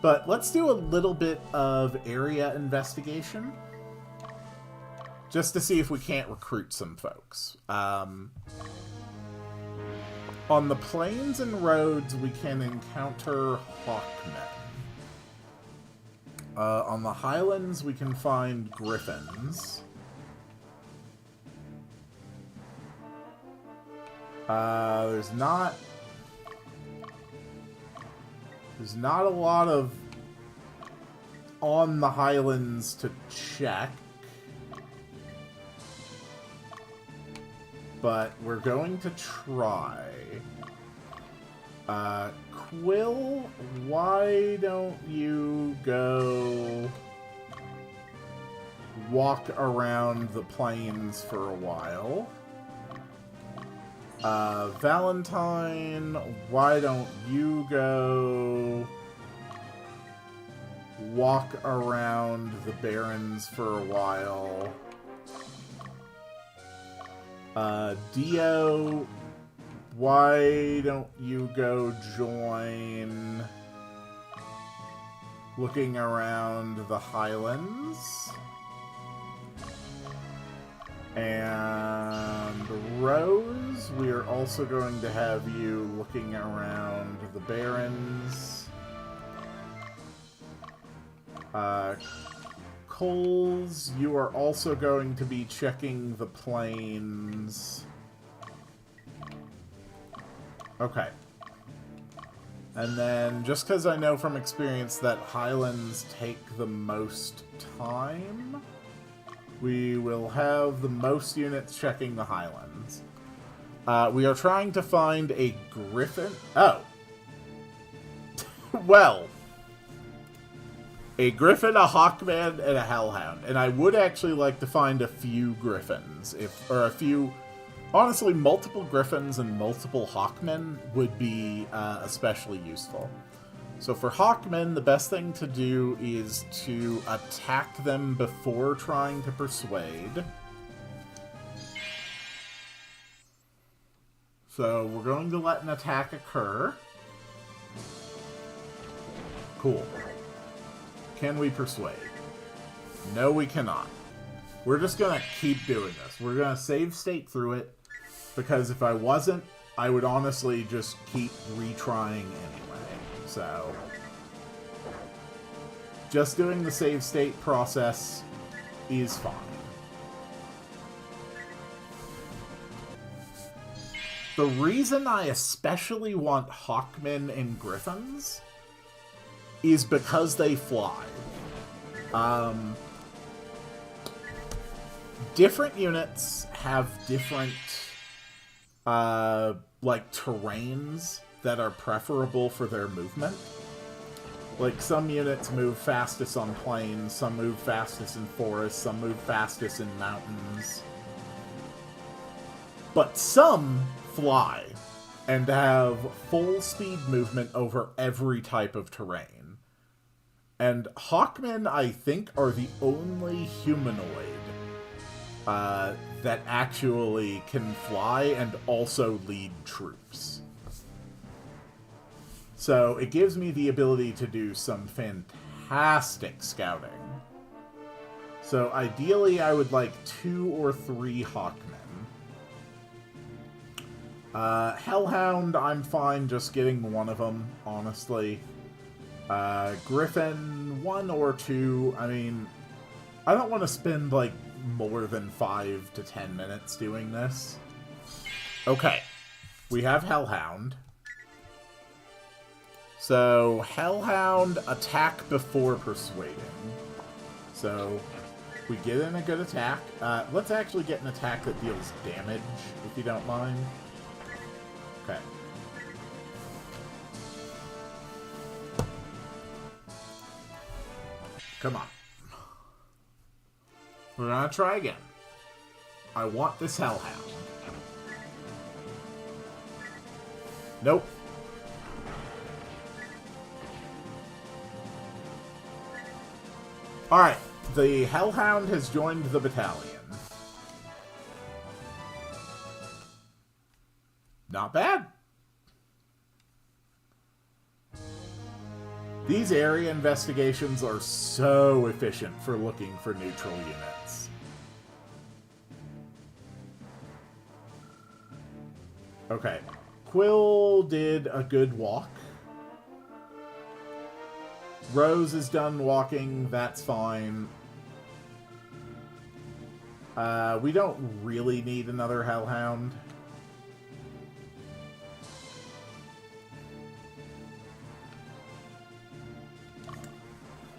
But let's do a little bit of area investigation, just to see if we can't recruit some folks. On the plains and roads, we can encounter hawkmen. On the Highlands, we can find griffins. There's not a lot of on the Highlands to check. But we're going to try. Quill, why don't you go walk around the plains for a while? Valentine, why don't you go walk around the Barrens for a while? Dio, why don't you go join looking around the Highlands? And Rose, we are also going to have you looking around the Barrens. Coles, you are also going to be checking the plains. Okay. And then, just because I know from experience that Highlands take the most time, we will have the most units checking the Highlands. We are trying to find a griffin. Oh. Well. A griffin, a hawkman, and a hellhound. And I would actually like to find a few griffins. Honestly, multiple griffins and multiple hawkmen would be especially useful. So for hawkmen, the best thing to do is to attack them before trying to persuade. So we're going to let an attack occur. Cool. Can we persuade? No, we cannot. We're just going to keep doing this. We're going to save state through it, because if I wasn't, I would honestly just keep retrying anyway. So, just doing the save state process is fine. The reason I especially want hawkmen and griffins is because they fly. Different units have different, like, terrains that are preferable for their movement. Like, some units move fastest on plains, some move fastest in forests, some move fastest in mountains. But some fly and have full speed movement over every type of terrain. And hawkmen, I think, are the only humanoid that actually can fly and also lead troops. So it gives me the ability to do some fantastic scouting. So ideally, I would like 2 or 3 hawkmen. Hellhound, I'm fine just getting one of them, honestly. Griffin, 1 or 2. I mean, I don't want to spend, like, more than 5 to 10 minutes doing this. Okay. We have Hellhound. So, Hellhound, attack before persuading. So, we get in a good attack. Let's actually get an attack that deals damage, if you don't mind. Okay. Come on. We're gonna try again. I want this Hellhound. Nope. Alright, the Hellhound has joined the battalion. Not bad. These area investigations are so efficient for looking for neutral units. Okay. Quill did a good walk. Rose is done walking. That's fine. We don't really need another Hellhound.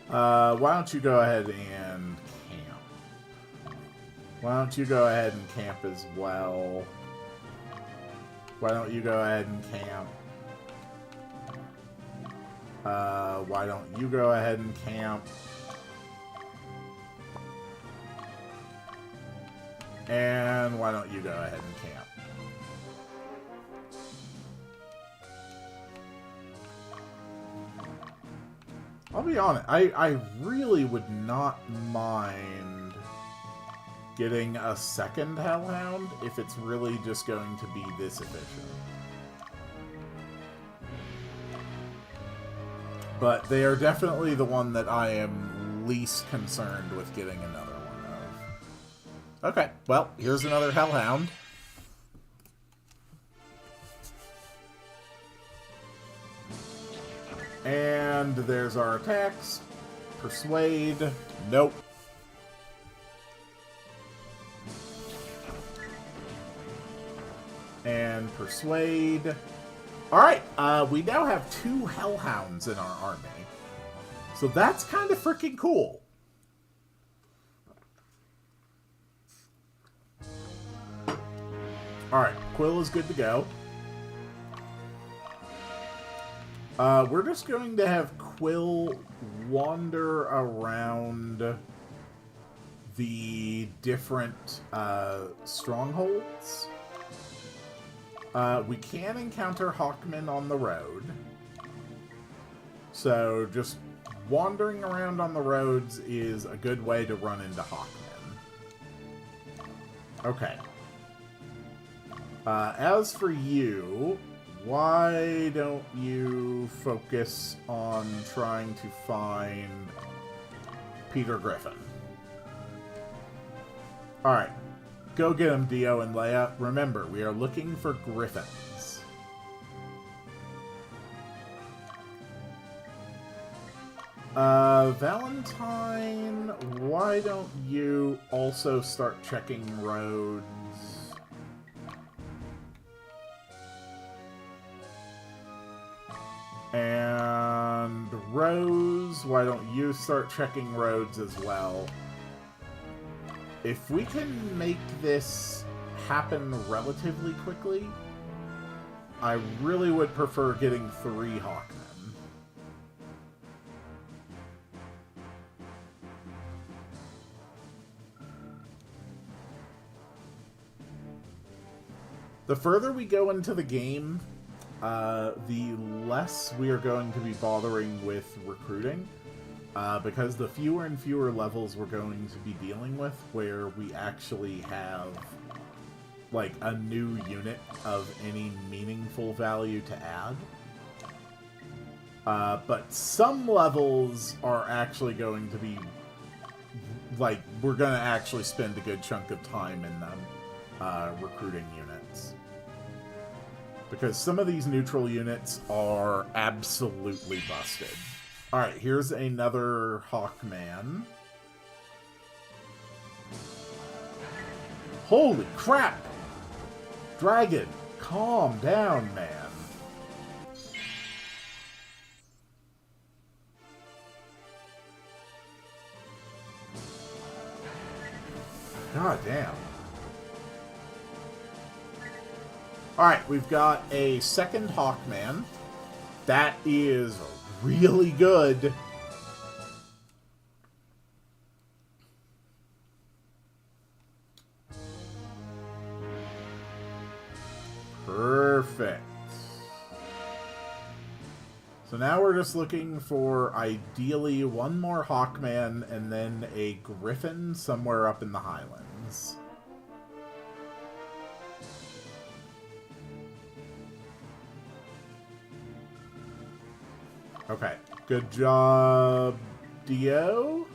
Why don't you go ahead and camp? Why don't you go ahead and camp as well? Why don't you go ahead and camp? Why don't you go ahead and camp? And why don't you go ahead and camp? I'll be honest, I really would not mind getting a second Hellhound if it's really just going to be this efficient. But they are definitely the one that I am least concerned with getting another one of. Okay, well, here's another Hellhound. And there's our attacks. Persuade. Nope. And Persuade. Alright, we now have 2 Hellhounds in our army. So that's kind of freaking cool. Alright, Quill is good to go. We're just going to have Quill wander around the different strongholds. We can encounter Hawkmen on the road. So just wandering around on the roads is a good way to run into Hawkmen. Okay. As for you, why don't you focus on trying to find Peter Griffin? Alright. Go get him, Dio and Leia. Remember, we are looking for Griffins. Valentine, why don't you also start checking roads? And Rose, why don't you start checking roads as well? If we can make this happen relatively quickly, I really would prefer getting 3 Hawkmen. The further we go into the game, the less we are going to be bothering with recruiting. Because the fewer and fewer levels we're going to be dealing with where we actually have, like, a new unit of any meaningful value to add. But some levels are actually going to be, like, we're going to actually spend a good chunk of time in them recruiting units. Because some of these neutral units are absolutely busted. Alright, here's another Hawkman. Holy crap! Dragon, calm down, man. God damn. Alright, we've got a second Hawkman. That is really good. Perfect. So now we're just looking for, ideally, 1 more Hawkman and then a Griffin somewhere up in the Highlands. Okay, good job, Dio.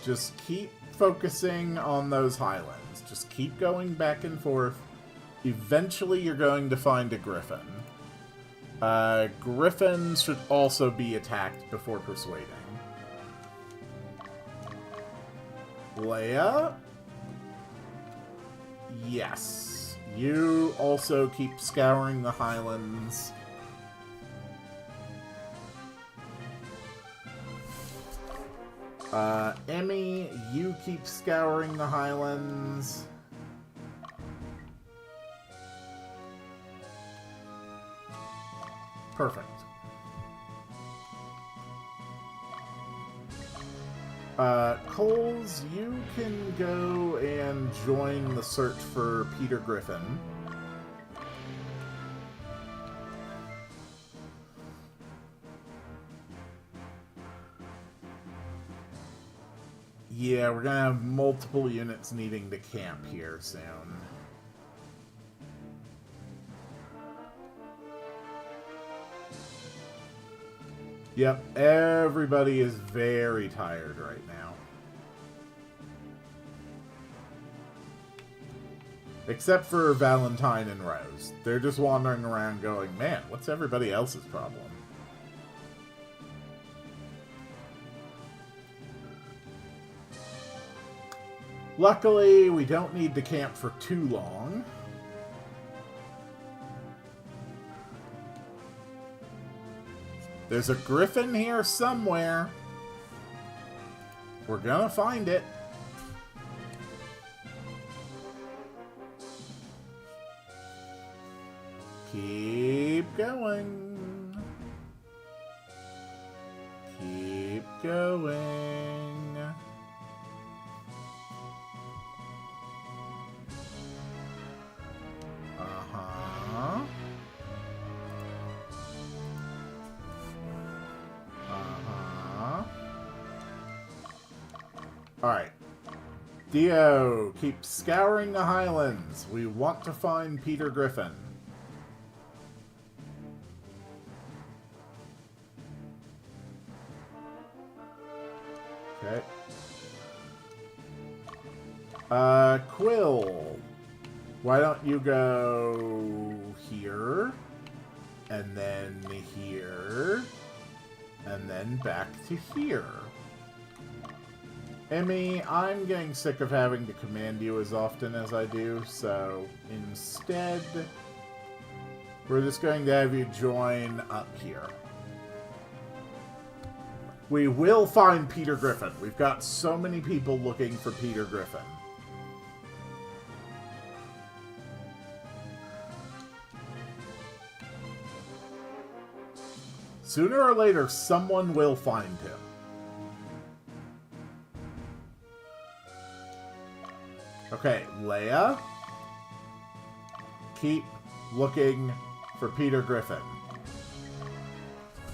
Just keep focusing on those Highlands. Just keep going back and forth. Eventually you're going to find a Griffin. Griffins should also be attacked before persuading. Leia? Yes. You also keep scouring the Highlands. Emmy, you keep scouring the Highlands. Perfect. Coles, you can go and join the search for Peter Griffin. Yeah, we're gonna have multiple units needing to camp here soon. Yep, everybody is very tired right now. Except for Valentine and Rose. They're just wandering around going, man, what's everybody else's problem? Luckily, we don't need to camp for too long. There's a griffin here somewhere. We're gonna find it. Keep going. Keep going. Uh-huh. Uh-huh. Alright. Dio, keep scouring the Highlands. We want to find Peter Griffin. Okay. Quill. Why don't you go here, and then here, and then back to here. Emmy, I'm getting sick of having to command you as often as I do, so instead, we're just going to have you join up here. We will find Peter Griffin. We've got so many people looking for Peter Griffin. Sooner or later, someone will find him. Okay, Leia. Keep looking for Peter Griffin.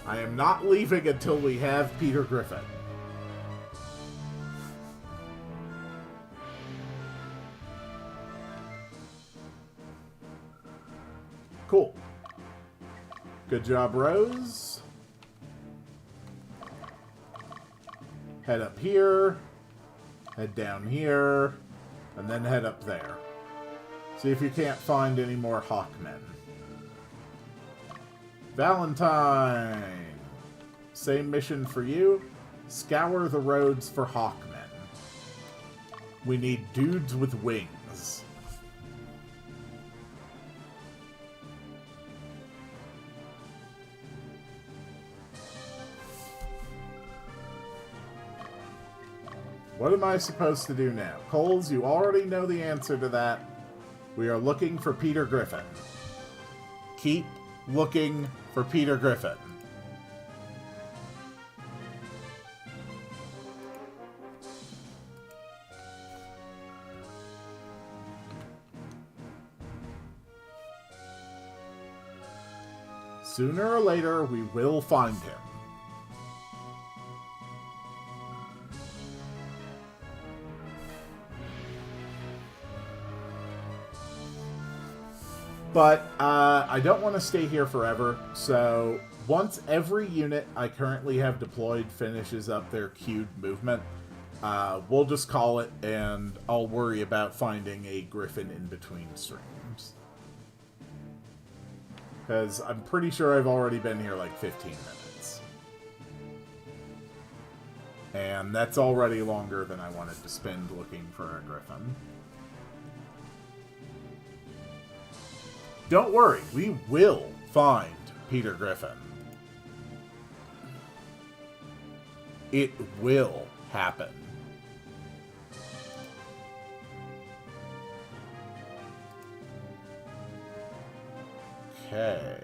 I am not leaving until we have Peter Griffin. Cool. Good job, Rose. Head up here. Head down here. And then head up there. See if you can't find any more Hawkmen. Valentine! Same mission for you. Scour the roads for Hawkmen. We need dudes with wings. What am I supposed to do now? Coles, you already know the answer to that. We are looking for Peter Griffin. Keep looking for Peter Griffin. Sooner or later, we will find him. But I don't want to stay here forever, so once every unit I currently have deployed finishes up their queued movement, we'll just call it, and I'll worry about finding a griffin in between streams. Because I'm pretty sure I've already been here like 15 minutes. And that's already longer than I wanted to spend looking for a griffin. Don't worry, we will find Peter Griffin. It will happen. Okay.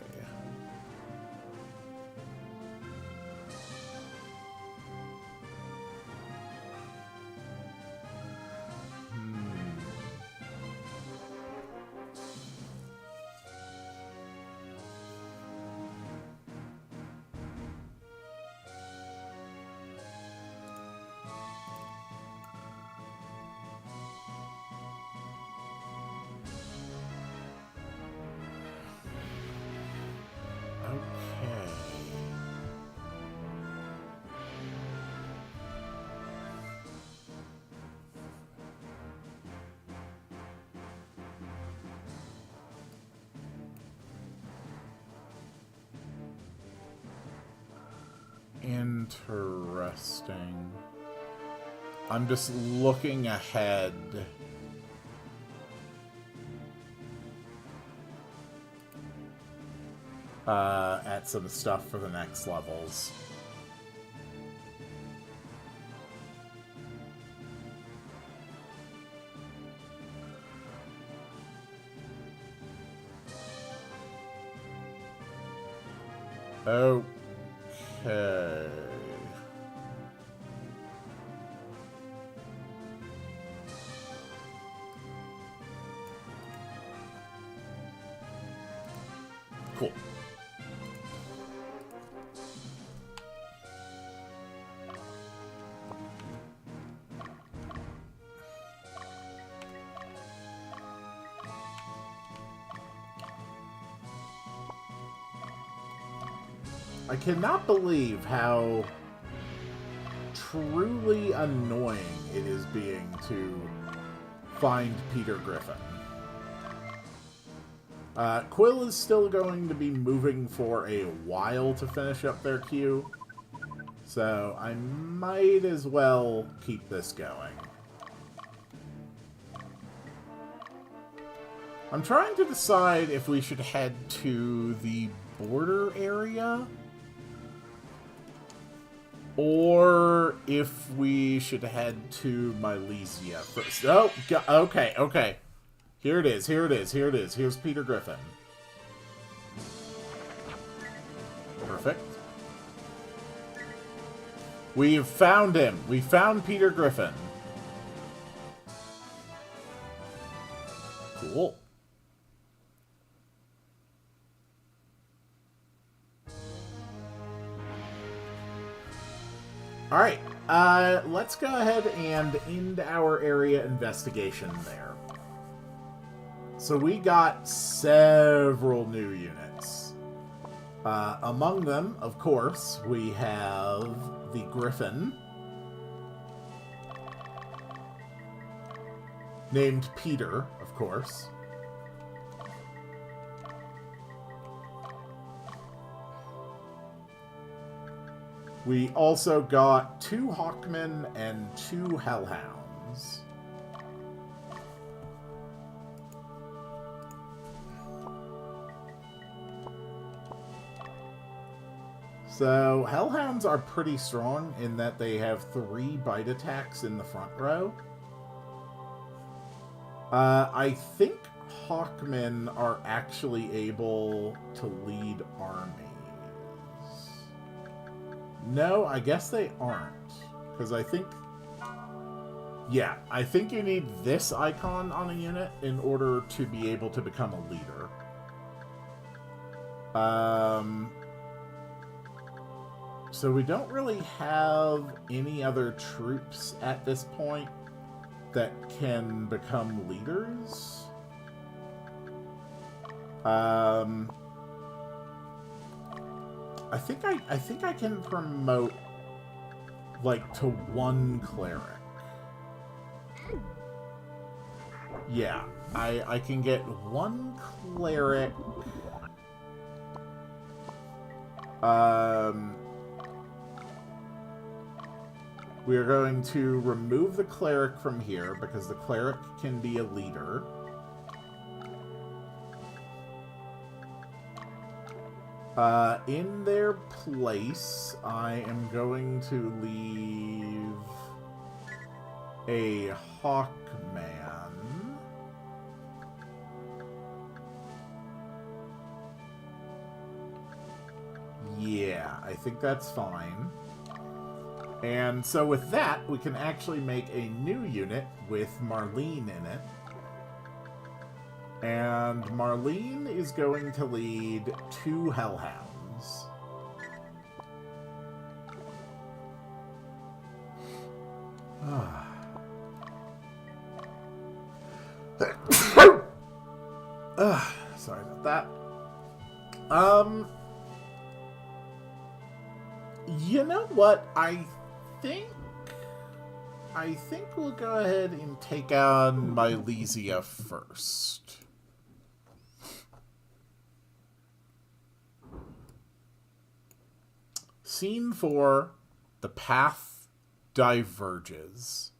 Interesting. I'm just looking ahead. At some stuff for the next levels. Okay. Cool. I cannot believe how truly annoying it is being to find Peter Griffin. Quill is still going to be moving for a while to finish up their queue, so I might as well keep this going. I'm trying to decide if we should head to the border area, or if we should head to Milesia first. Oh, okay, okay. Here it is, here it is, here it is. Here's Peter Griffin. Perfect. We've found him. We found Peter Griffin. Cool. Alright, let's go ahead and end our area investigation there. So we got several new units. Among them, of course, we have the Griffin, named Peter, of course. We also got 2 Hawkmen and 2 Hellhounds. So, Hellhounds are pretty strong in that they have 3 bite attacks in the front row. I think Hawkmen are actually able to lead armies. No, I guess they aren't. Because I think... Yeah, I think you need this icon on a unit in order to be able to become a leader. So we don't really have any other troops at this point that can become leaders. I think I can promote like to 1 cleric. Yeah, I can get 1 cleric We are going to remove the cleric from here because the cleric can be a leader. In their place, I am going to leave a Hawkman. Yeah, I think that's fine. And so with that, we can actually make a new unit with Marlene in it. And Marlene is going to lead 2 Hellhounds. Sorry about that. You know what? I think we'll go ahead and take on Milesia first. Scene 4, the path diverges.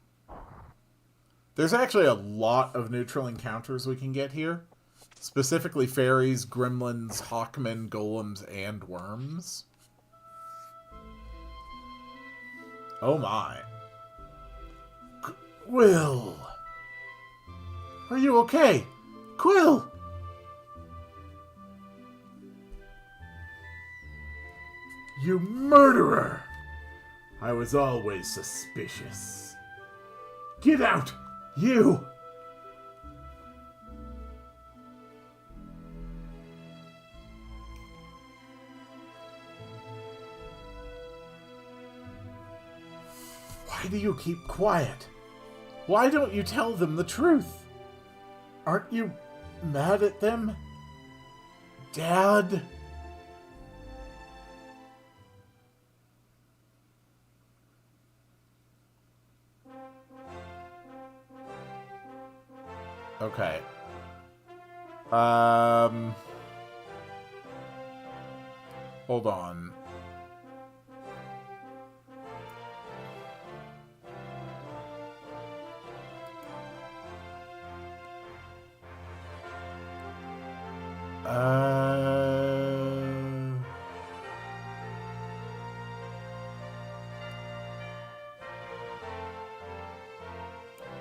There's actually a lot of neutral encounters we can get here. Specifically fairies, gremlins, hawkmen, golems, and worms. Oh my. Quill! Are you okay? Quill! You murderer! I was always suspicious. Get out! You! Why do you keep quiet? Why don't you tell them the truth? Aren't you mad at them? Dad? Okay. Hold on.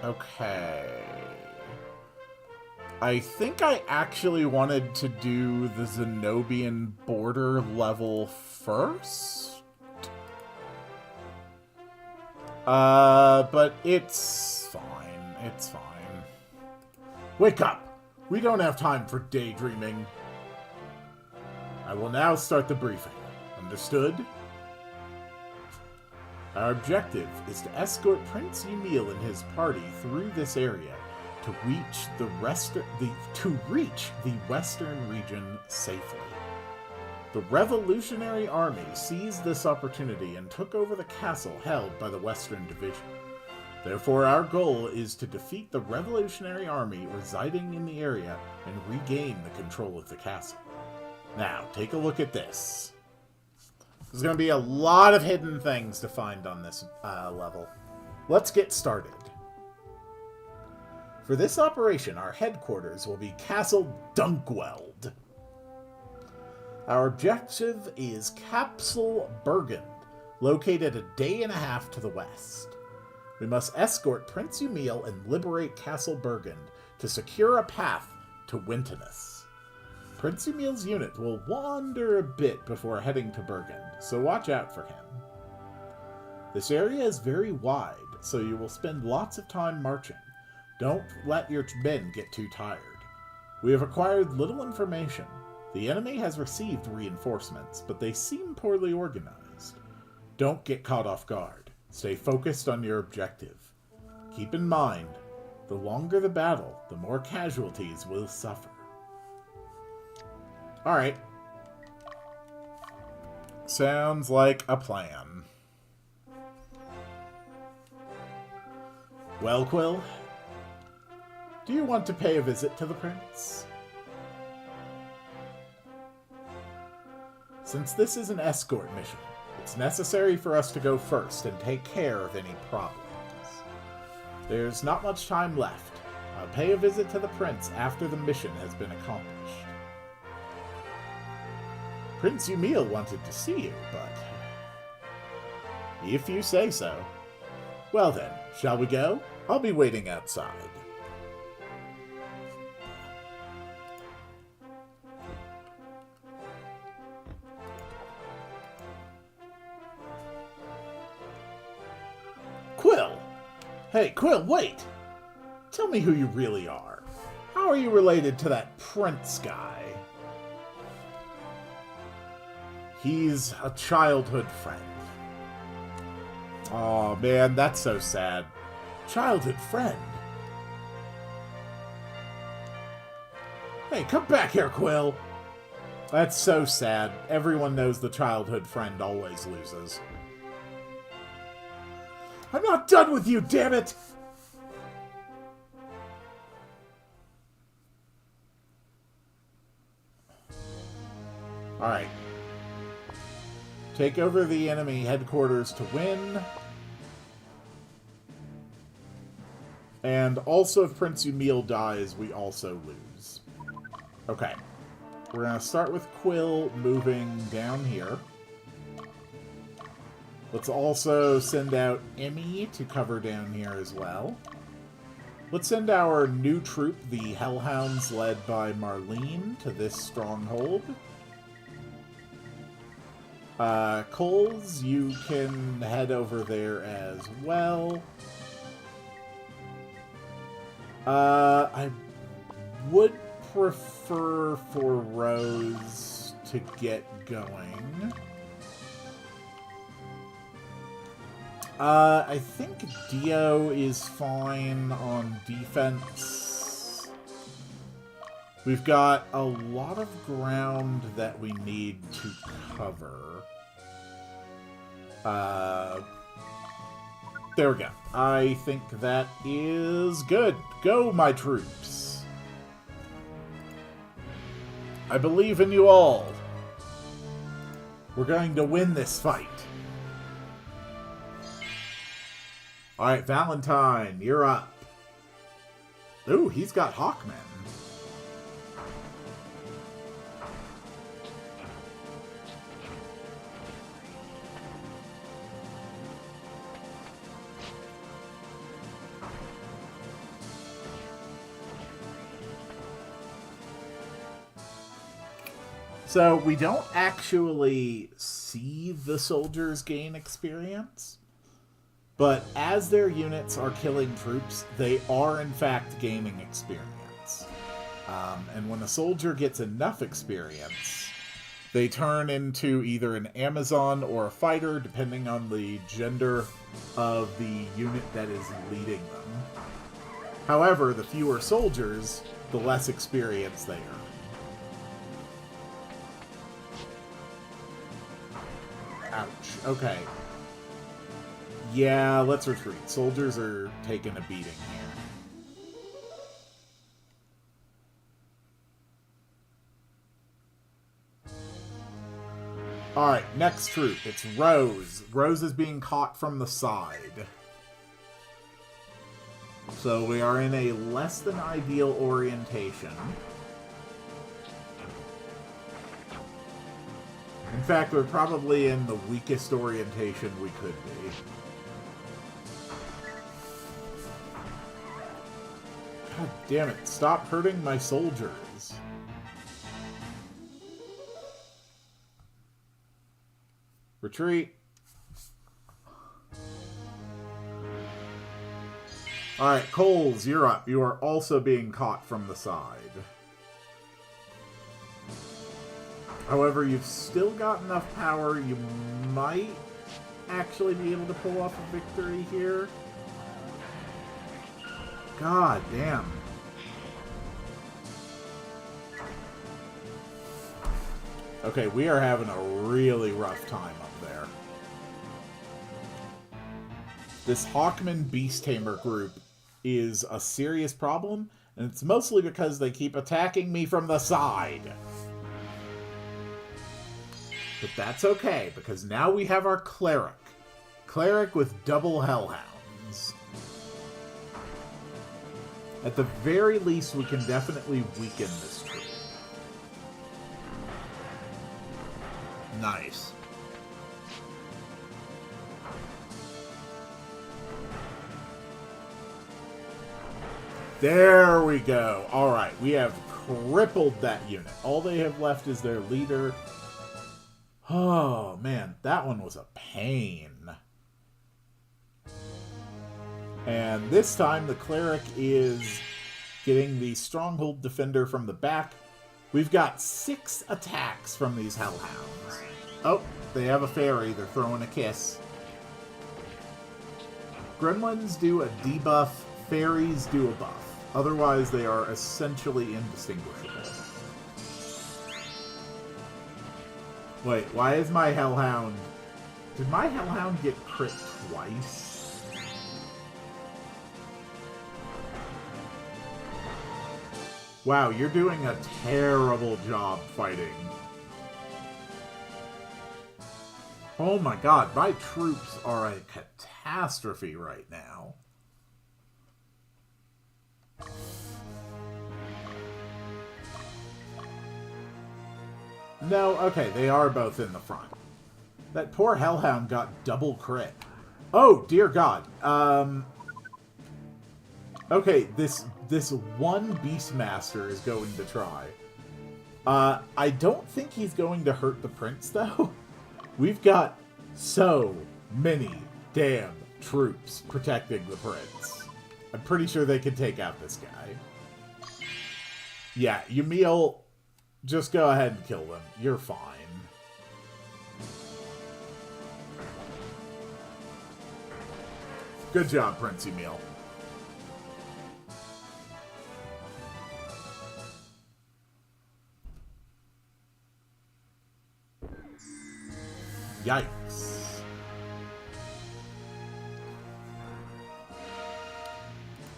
Okay. I think I actually wanted to do the Zenobian border level first. But it's fine. It's fine. Wake up! We don't have time for daydreaming. I will now start the briefing. Understood? Our objective is to escort Prince Emil and his party through this area to reach the western region safely. The Revolutionary Army seized this opportunity and took over the castle held by the Western Division. Therefore, our goal is to defeat the Revolutionary Army residing in the area and regain the control of the castle. Now, take a look at this. There's going to be a lot of hidden things to find on this level. Let's get started. For this operation, our headquarters will be Castle Dunkweld. Our objective is Capsule Burgund, located a day and a half to the west. We must escort Prince Emil and liberate Castle Burgund to secure a path to Wintonus. Prince Emil's unit will wander a bit before heading to Burgund, so watch out for him. This area is very wide, so you will spend lots of time marching. Don't let your men get too tired. We have acquired little information. The enemy has received reinforcements, but they seem poorly organized. Don't get caught off guard. Stay focused on your objective. Keep in mind, the longer the battle, the more casualties will suffer. Alright. Sounds like a plan. Well, Quill, do you want to pay a visit to the prince? Since this is an escort mission, it's necessary for us to go first and take care of any problems. There's not much time left. I'll pay a visit to the prince after the mission has been accomplished. Prince Umil wanted to see you, but... if you say so. Well then, shall we go? I'll be waiting outside. Quill! Hey, Quill, wait! Tell me who you really are. How are you related to that prince guy? He's a childhood friend. Aw, man, that's so sad. Childhood friend. Hey, come back here, Quill. That's so sad. Everyone knows the childhood friend always loses. I'm not done with you, damn it! Alright. Take over the enemy headquarters to win. And also, if Prince Umil dies, we also lose. Okay. We're going to start with Quill moving down here. Let's also send out Emmy to cover down here as well. Let's send our new troop, the Hellhounds led by Marlene, to this stronghold. Coles, you can head over there as well. I would prefer for Rose to get going. I think Dio is fine on defense. We've got a lot of ground that we need to cover. There we go. I think that is good. Go, my troops. I believe in you all. We're going to win this fight. Alright, Valentine, you're up. Ooh, he's got Hawkmen. So, we don't actually see the soldiers gain experience, but as their units are killing troops, they are in fact gaining experience. And when a soldier gets enough experience, they turn into either an Amazon or a fighter, depending on the gender of the unit that is leading them. However, the fewer soldiers, the less experience they earn. Ouch. Okay. Yeah, let's retreat. Soldiers are taking a beating here. Alright, next troop. It's Rose. Rose is being caught from the side. So we are in a less than ideal orientation. In fact, we're probably in the weakest orientation we could be. God damn it, stop hurting my soldiers. Retreat. Alright, Coles, you're up. You are also being caught from the side. However, you've still got enough power, you might actually be able to pull off a victory here. God damn. Okay, we are having a really rough time up there. This Hawkman Beast Tamer group is a serious problem, and it's mostly because they keep attacking me from the side. But that's okay, because now we have our cleric. Cleric with double hellhounds. At the very least, we can definitely weaken this troop. Nice. There we go. Alright, we have crippled that unit. All they have left is their leader. Oh, man, that one was a pain. And this time, the cleric is getting the stronghold defender from the back. We've got 6 attacks from these hellhounds. Oh, they have a fairy. They're throwing a kiss. Gremlins do a debuff. Fairies do a buff. Otherwise, they are essentially indistinguishable. Wait, why is my hellhound... Did my hellhound get crit twice? Wow, you're doing a terrible job fighting. Oh my god, my troops are a catastrophe right now. No, okay, they are both in the front. That poor hellhound got double crit. Oh, dear god. Okay, this one Beastmaster is going to try. I don't think he's going to hurt the prince, though. We've got so many damn troops protecting the prince. I'm pretty sure they can take out this guy. Yeah, Yamil, just go ahead and kill them. You're fine. Good job, Prince Yamil. Yikes.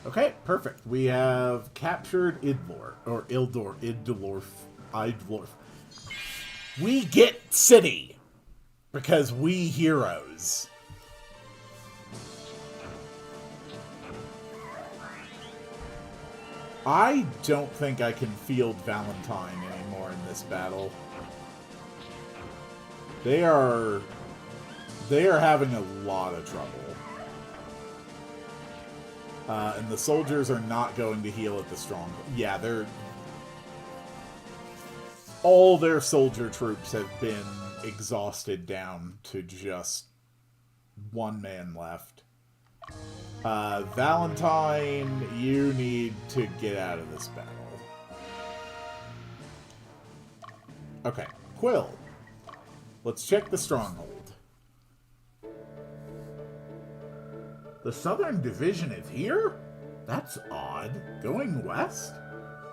Okay, perfect. We have captured Idlor, or Idlorf. We get city! Because we heroes. I don't think I can field Valentine anymore in this battle. They are having a lot of trouble. And the soldiers are not going to heal at the stronghold. Yeah, all their soldier troops have been exhausted down to just one man left. Valentine, you need to get out of this battle. Okay, Quill. Let's check the stronghold. The Southern Division is here? That's odd. Going west?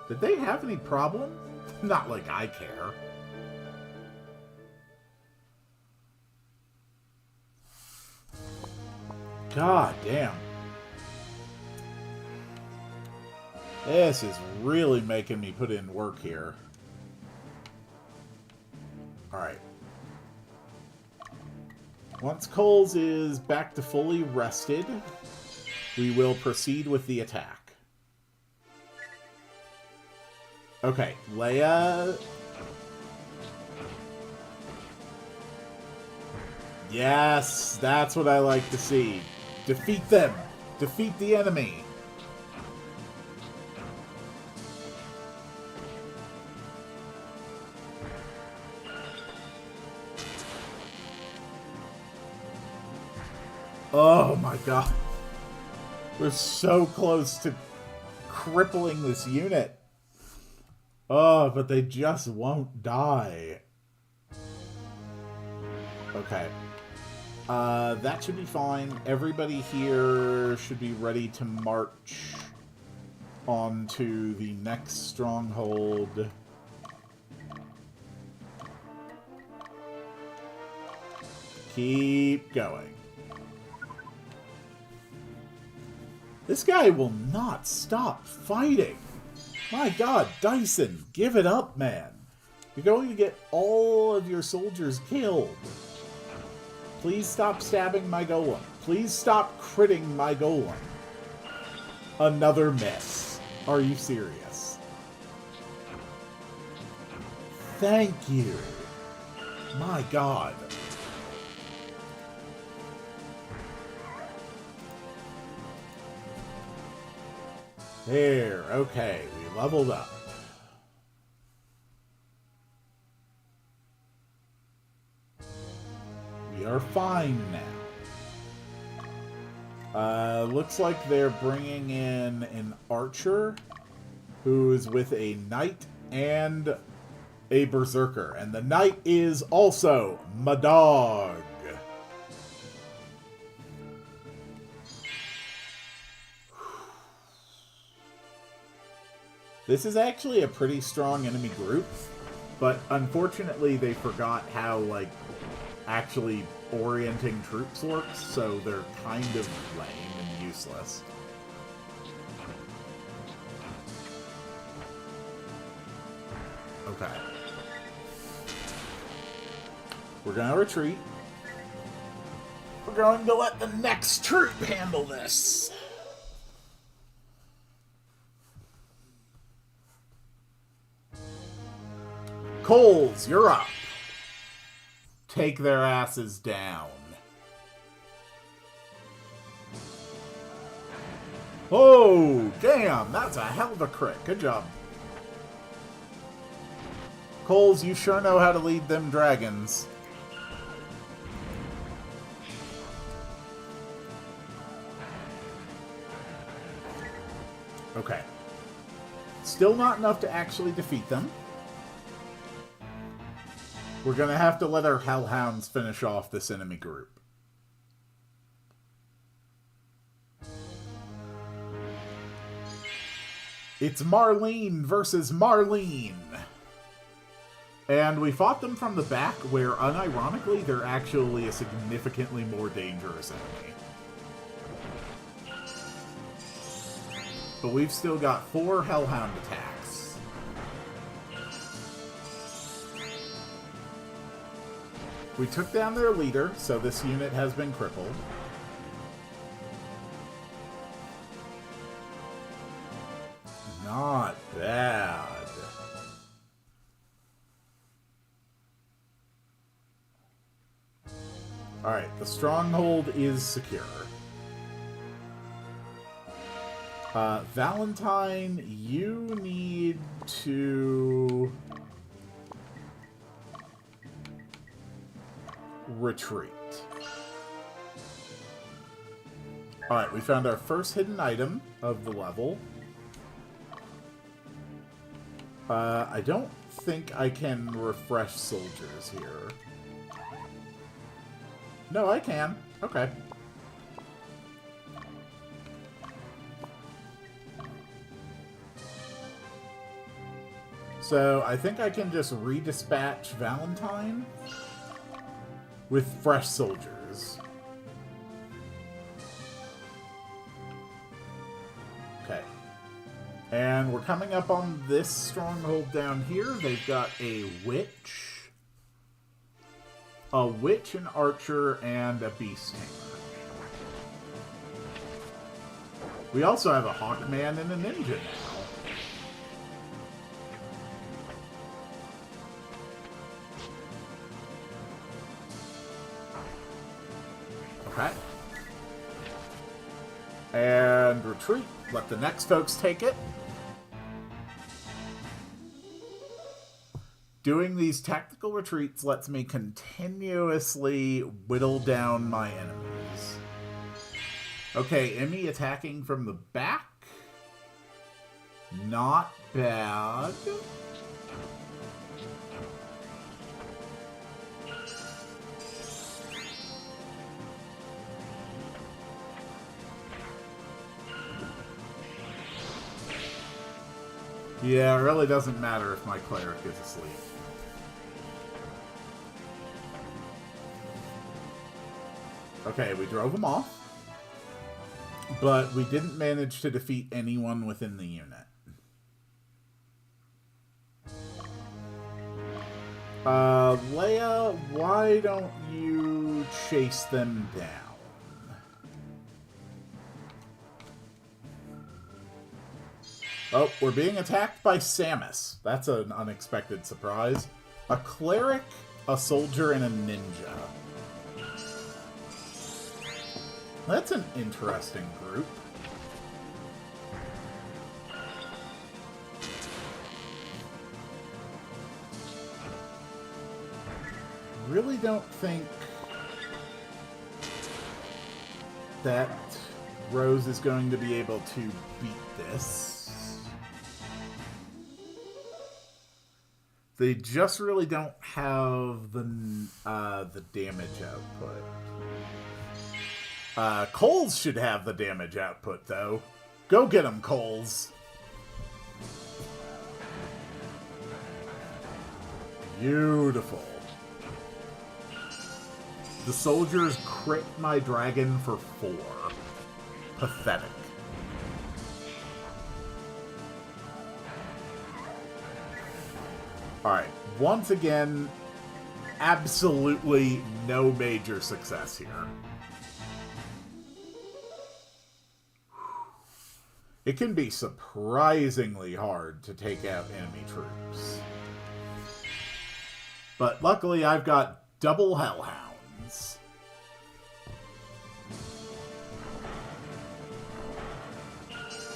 Did they have any problems? Not like I care. God damn. This is really making me put in work here. Alright. Once Coles is back to fully rested, we will proceed with the attack. Okay, Leia... Yes, that's what I like to see. Defeat them! Defeat the enemy! Oh my god. We're so close to crippling this unit. Oh, but they just won't die. Okay. That should be fine. Everybody here should be ready to march onto the next stronghold. Keep going. This guy will not stop fighting. My god, Dyson, give it up, man. You're going to get all of your soldiers killed. Please stop stabbing my golem. Please stop critting my golem. Another miss. Are you serious? Thank you. My god. There. Okay. We leveled up. We are fine now. Looks like they're bringing in an archer who's with a knight and a berserker. And the knight is also my dog. This is actually a pretty strong enemy group, but unfortunately they forgot how, like, actually orienting troops works, so they're kind of lame and useless. Okay. We're gonna retreat. We're going to let the next troop handle this. Coles, you're up. Take their asses down. Oh, damn, that's a hell of a crit. Good job. Coles, you sure know how to lead them dragons. Okay. Still not enough to actually defeat them. We're gonna have to let our hellhounds finish off this enemy group. It's Marlene versus Marlene. And we fought them from the back, where, unironically, they're actually a significantly more dangerous enemy. But we've still got 4 hellhound attacks. We took down their leader, so this unit has been crippled. Not bad. Alright, the stronghold is secure. Valentine, you need to retreat. Alright, we found our first hidden item of the level. I don't think I can refresh soldiers here. No, I can. Okay. So, I think I can just redispatch Valentine with fresh soldiers. Okay. And we're coming up on this stronghold down here. They've got a witch, an archer, and a beast tamer. We also have a hawkman and a ninja now. Okay. And retreat. Let the next folks take it. Doing these tactical retreats lets me continuously whittle down my enemies. Okay, Emmy attacking from the back. Not bad. Yeah, it really doesn't matter if my cleric is asleep. Okay, we drove them off. But we didn't manage to defeat anyone within the unit. Leia, why don't you chase them down? Oh, we're being attacked by Samus. That's an unexpected surprise. A cleric, a soldier, and a ninja. That's an interesting group. Really don't think that Rose is going to be able to beat this. They just really don't have the damage output. Coles should have the damage output, though. Go get him, Coles. Beautiful. The soldiers crit my dragon for 4. Pathetic. Alright, once again, absolutely no major success here. It can be surprisingly hard to take out enemy troops. But luckily I've got double hellhounds.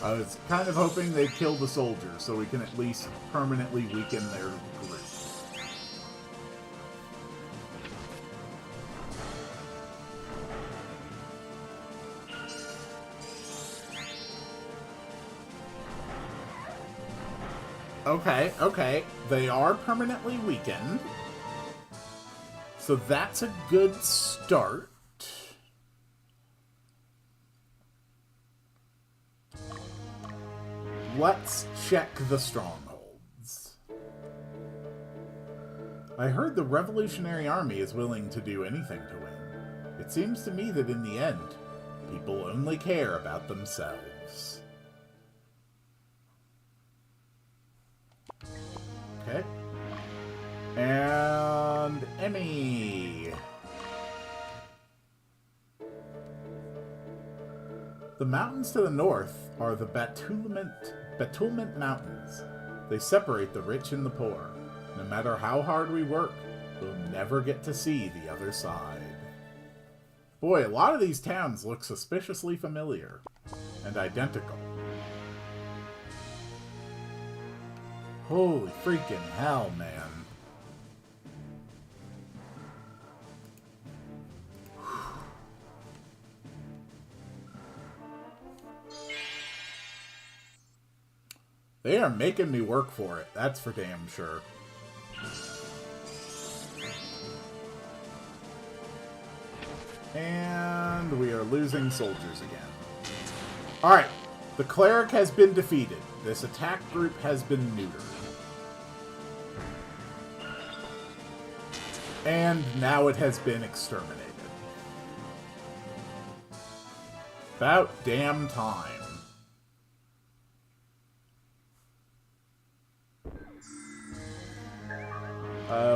I was kind of hoping they'd kill the soldiers so we can at least permanently weaken their group. Okay. They are permanently weakened. So that's a good start. Let's check the strongholds. I heard the Revolutionary Army is willing to do anything to win. It seems to me that in the end, people only care about themselves. Okay. And Emmy. The mountains to the north are the Battlement Mountains. They separate the rich and the poor. No matter how hard we work, we'll never get to see the other side. Boy, a lot of these towns look suspiciously familiar and identical. Holy freaking hell, man. They are making me work for it, that's for damn sure. And we are losing soldiers again. Alright, the cleric has been defeated. This attack group has been neutered. And now it has been exterminated. About damn time.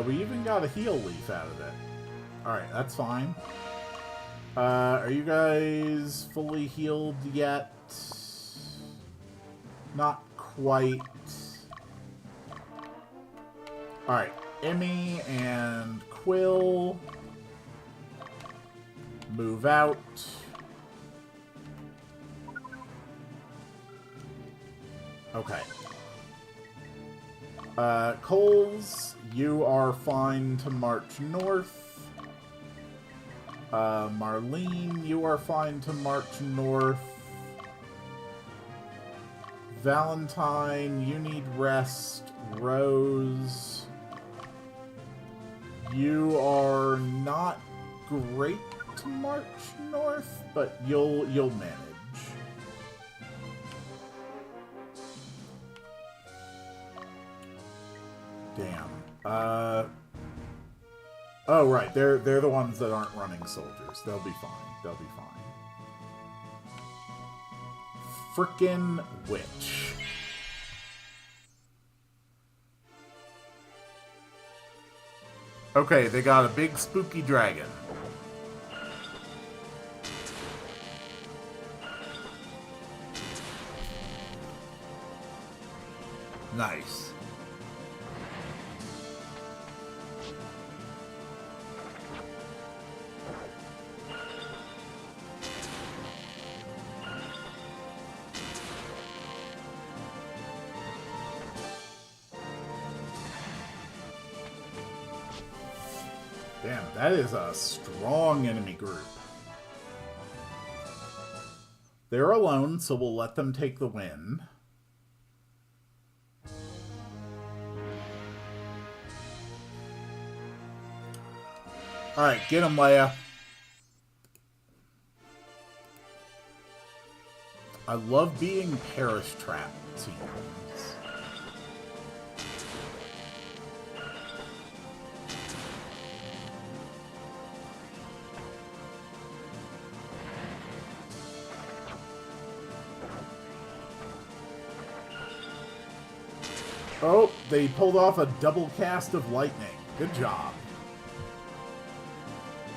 We even got a heal leaf out of it. Alright, that's fine. Are you guys fully healed yet? Not quite. Alright, Emmy and Quill. Move out. Okay. Coles, you are fine to march north. Marlene, you are fine to march north. Valentine, you need rest. Rose, you are not great to march north, but you'll manage. Damn. Oh, right. They're the ones that aren't running soldiers. They'll be fine. They'll be fine. Frickin' witch. Okay, they got a big spooky dragon. Nice. Damn, that is a strong enemy group. They're alone, so we'll let them take the win. Alright, get him, Leia. I love being Perish Trap teams. Oh, they pulled off a double cast of lightning. Good job.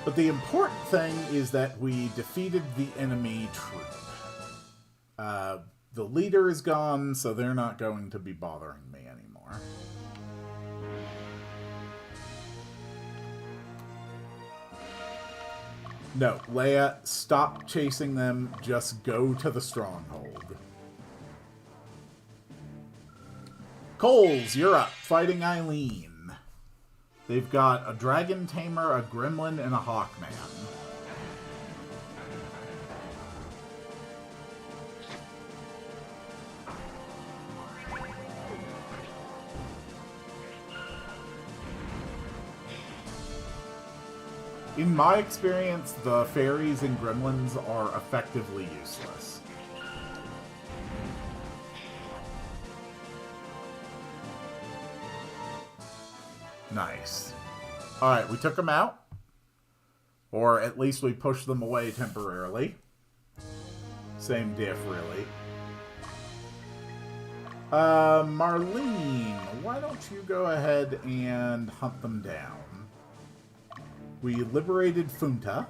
But the important thing is that we defeated the enemy troop. The leader is gone, so they're not going to be bothering me anymore. No, Leia, stop chasing them. Just go to the stronghold. Coles, you're up, fighting Eileen. They've got a dragon tamer, a gremlin, and a hawkman. In my experience, the fairies and gremlins are effectively useless. Nice. Alright, we took them out. Or at least we pushed them away temporarily. Same diff, really. Marlene, why don't you go ahead and hunt them down? We liberated Funta.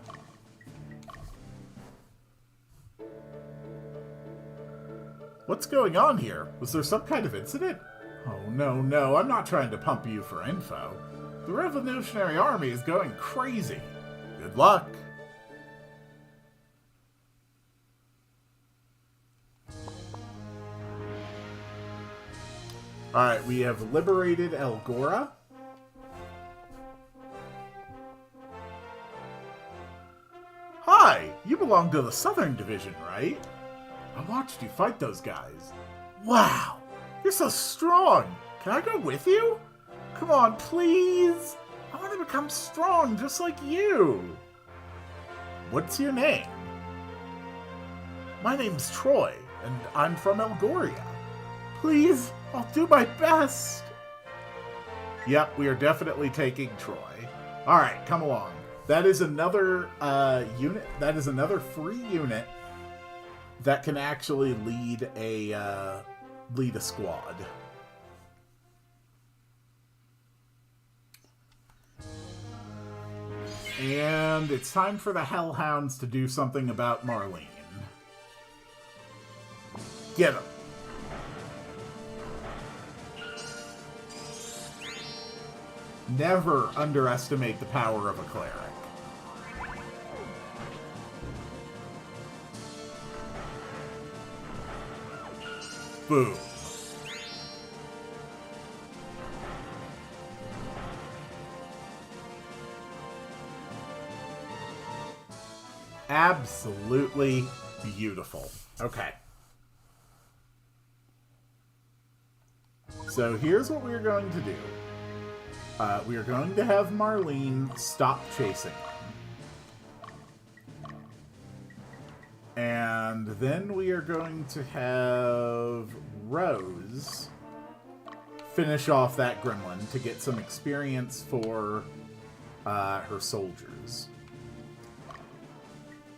What's going on here? Was there some kind of incident? Oh, no, I'm not trying to pump you for info. The Revolutionary Army is going crazy. Good luck. Alright, we have liberated Elgora. Hi! You belong to the Southern Division, right? I watched you fight those guys. Wow! You're so strong! Can I go with you? Come on, please! I want to become strong just like you! What's your name? My name's Troy, and I'm from Elgoria. Please, I'll do my best! Yep, we are definitely taking Troy. Alright, come along. That is another unit. That is another free unit that can actually lead a squad. And it's time for the Hellhounds to do something about Marlene. Get him. Never underestimate the power of a cleric. Boom. Absolutely beautiful. Okay. So here's what we're going to do. We are going to have Marlene stop chasing them. And then we are going to have Rose finish off that gremlin to get some experience for her soldiers.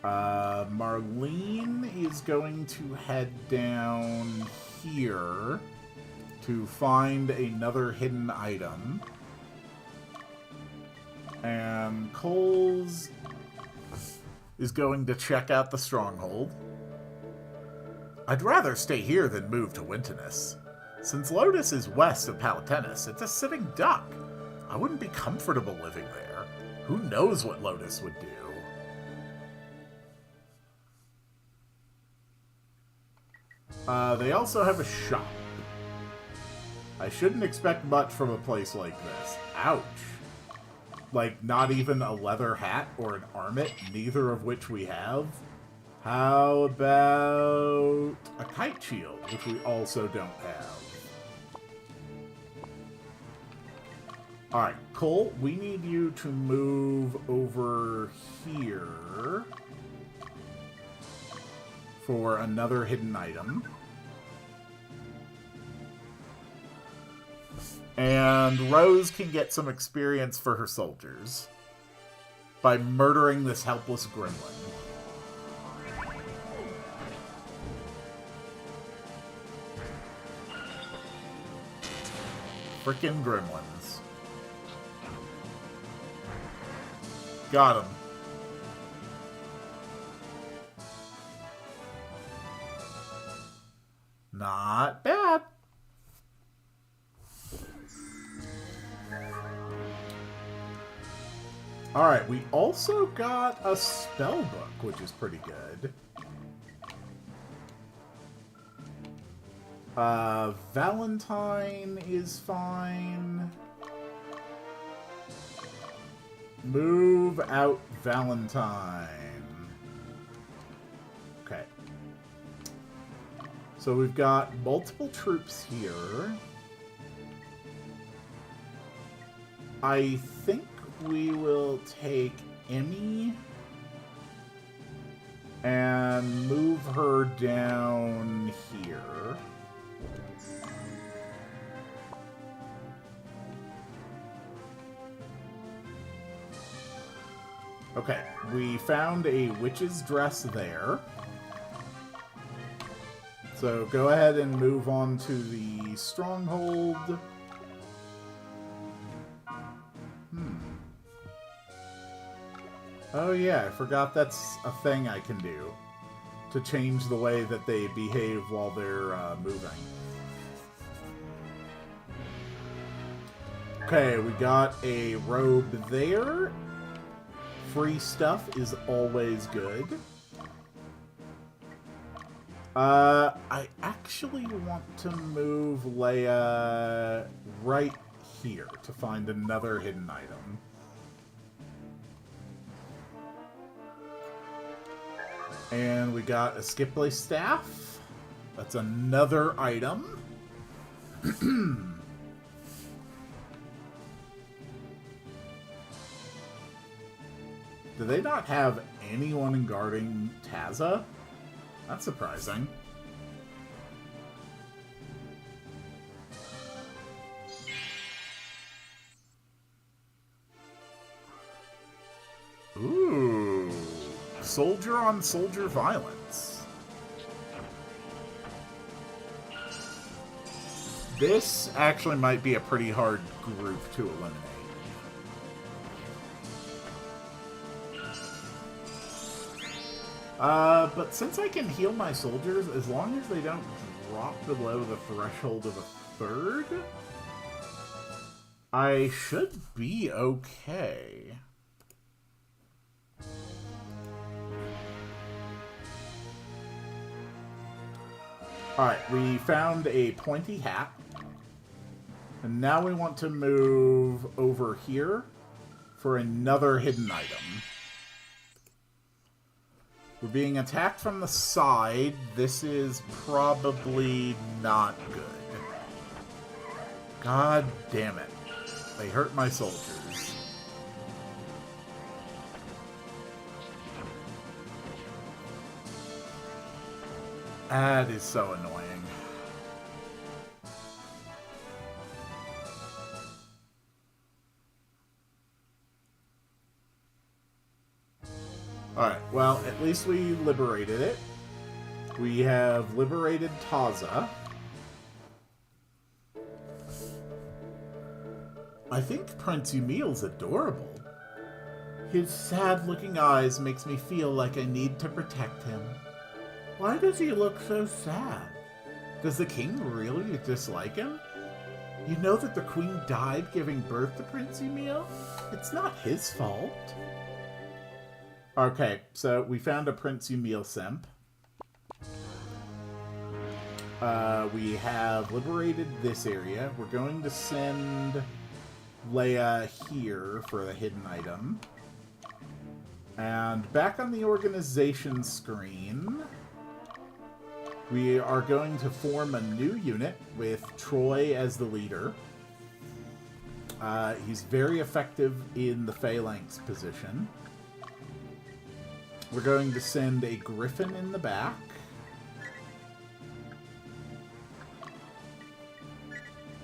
Marlene is going to head down here to find another hidden item. And Coles is going to check out the stronghold. I'd rather stay here than move to Wintonus. Since Lotus is west of Palatinus, it's a sitting duck. I wouldn't be comfortable living there. Who knows what Lotus would do? They also have a shop. I shouldn't expect much from a place like this. Ouch. Like, not even a leather hat or an armet, neither of which we have. How about a kite shield, which we also don't have? Alright, Cole, we need you to move over here for another hidden item. And Rose can get some experience for her soldiers by murdering this helpless gremlin. Frickin' gremlins. Got him. Not bad. Alright, we also got a spell book, which is pretty good. Valentine is fine. Move out Valentine. Okay. So we've got multiple troops here. I think we will take Emmy and move her down here. Okay, we found a witch's dress there. So go ahead and move on to the stronghold. Oh yeah, I forgot that's a thing I can do to change the way that they behave while they're moving. Okay, we got a robe there. Free stuff is always good. I actually want to move Leia right here to find another hidden item. And we got a Skipley staff. That's another item. Do they not have anyone guarding Taza? That's surprising. Ooh. Soldier-on-soldier violence. This actually might be a pretty hard group to eliminate. But since I can heal my soldiers, as long as they don't drop below the threshold of a third, I should be okay. Alright, we found a pointy hat. And now we want to move over here for another hidden item. We're being attacked from the side. This is probably not good. God damn it. They hurt my soldiers. That is so annoying. Alright, well, at least we liberated it. We have liberated Taza. I think Prince Emil's adorable. His sad-looking eyes makes me feel like I need to protect him. Why does he look so sad? Does the king really dislike him? You know that the queen died giving birth to Prince Emil? It's not his fault. Okay, so we found a Prince Emil simp. We have liberated this area. We're going to send Leia here for the hidden item. And back on the organization screen, we are going to form a new unit with Troy as the leader. He's very effective in the phalanx position. We're going to send a griffin in the back.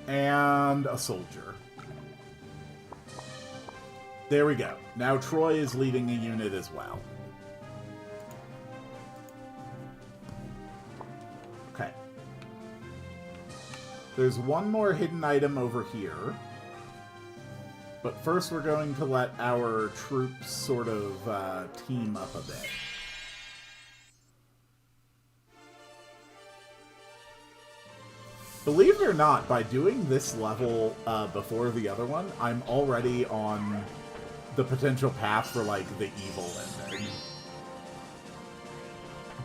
And a soldier. There we go. Now Troy is leading a unit as well. Okay. There's one more hidden item over here. But first we're going to let our troops sort of team up a bit. Believe it or not, by doing this level before the other one, I'm already on the potential path for, like, the evil ending.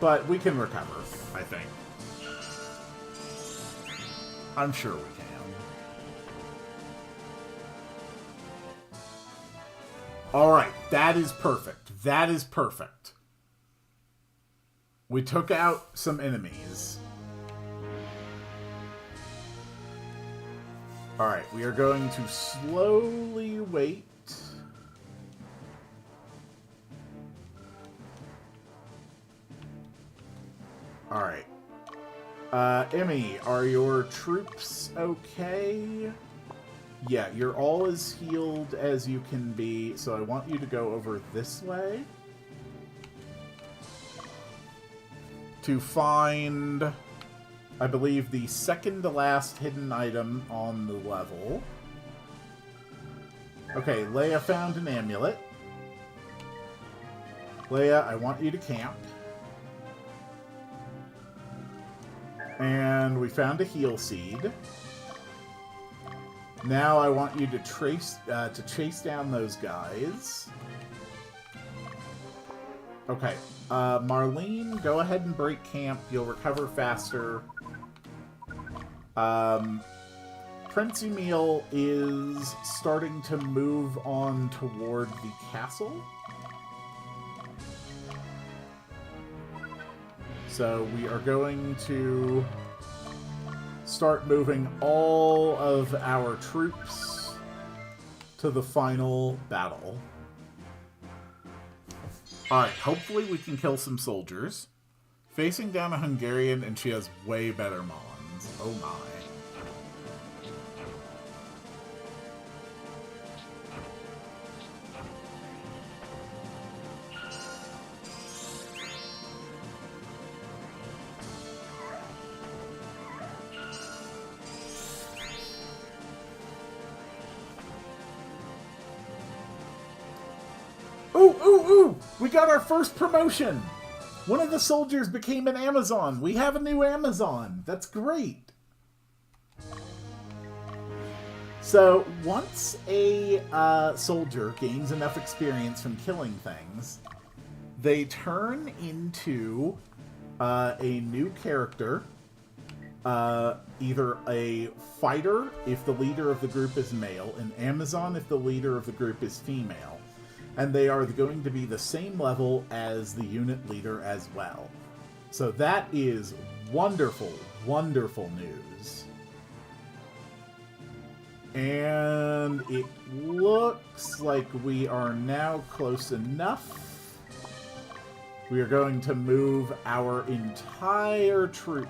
But we can recover, I think. I'm sure we can. Alright, that is perfect. That is perfect. We took out some enemies. Alright, we are going to slowly wait. Alright. Emmy, are your troops okay? Yeah, you're all as healed as you can be, so I want you to go over this way. To find, I believe, the second to last hidden item on the level. Okay, Leia found an amulet. Leia, I want you to camp. And we found a heal seed. Now I want you to chase down those guys. Okay, Marlene, go ahead and break camp. You'll recover faster. Prince Emil is starting to move on toward the castle. So we are going to start moving all of our troops to the final battle. Alright, hopefully we can kill some soldiers. Facing down a Hungarian, and she has way better Mons. Oh my. Ooh, ooh, ooh! We got our first promotion! One of the soldiers became an Amazon. We have a new Amazon. That's great. So, once a soldier gains enough experience from killing things, they turn into a new character. Either a fighter if the leader of the group is male, an Amazon if the leader of the group is female. And they are going to be the same level as the unit leader as well. So that is wonderful, wonderful news. And it looks like we are now close enough. We are going to move our entire troop.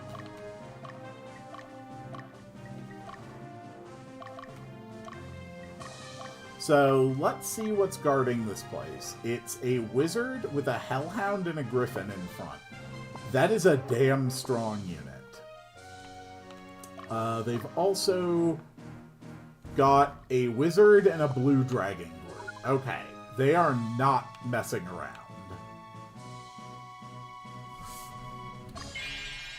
So, let's see what's guarding this place. It's a wizard with a hellhound and a griffin in front. That is a damn strong unit. They've also got a wizard and a blue dragon group. Okay, They are not messing around.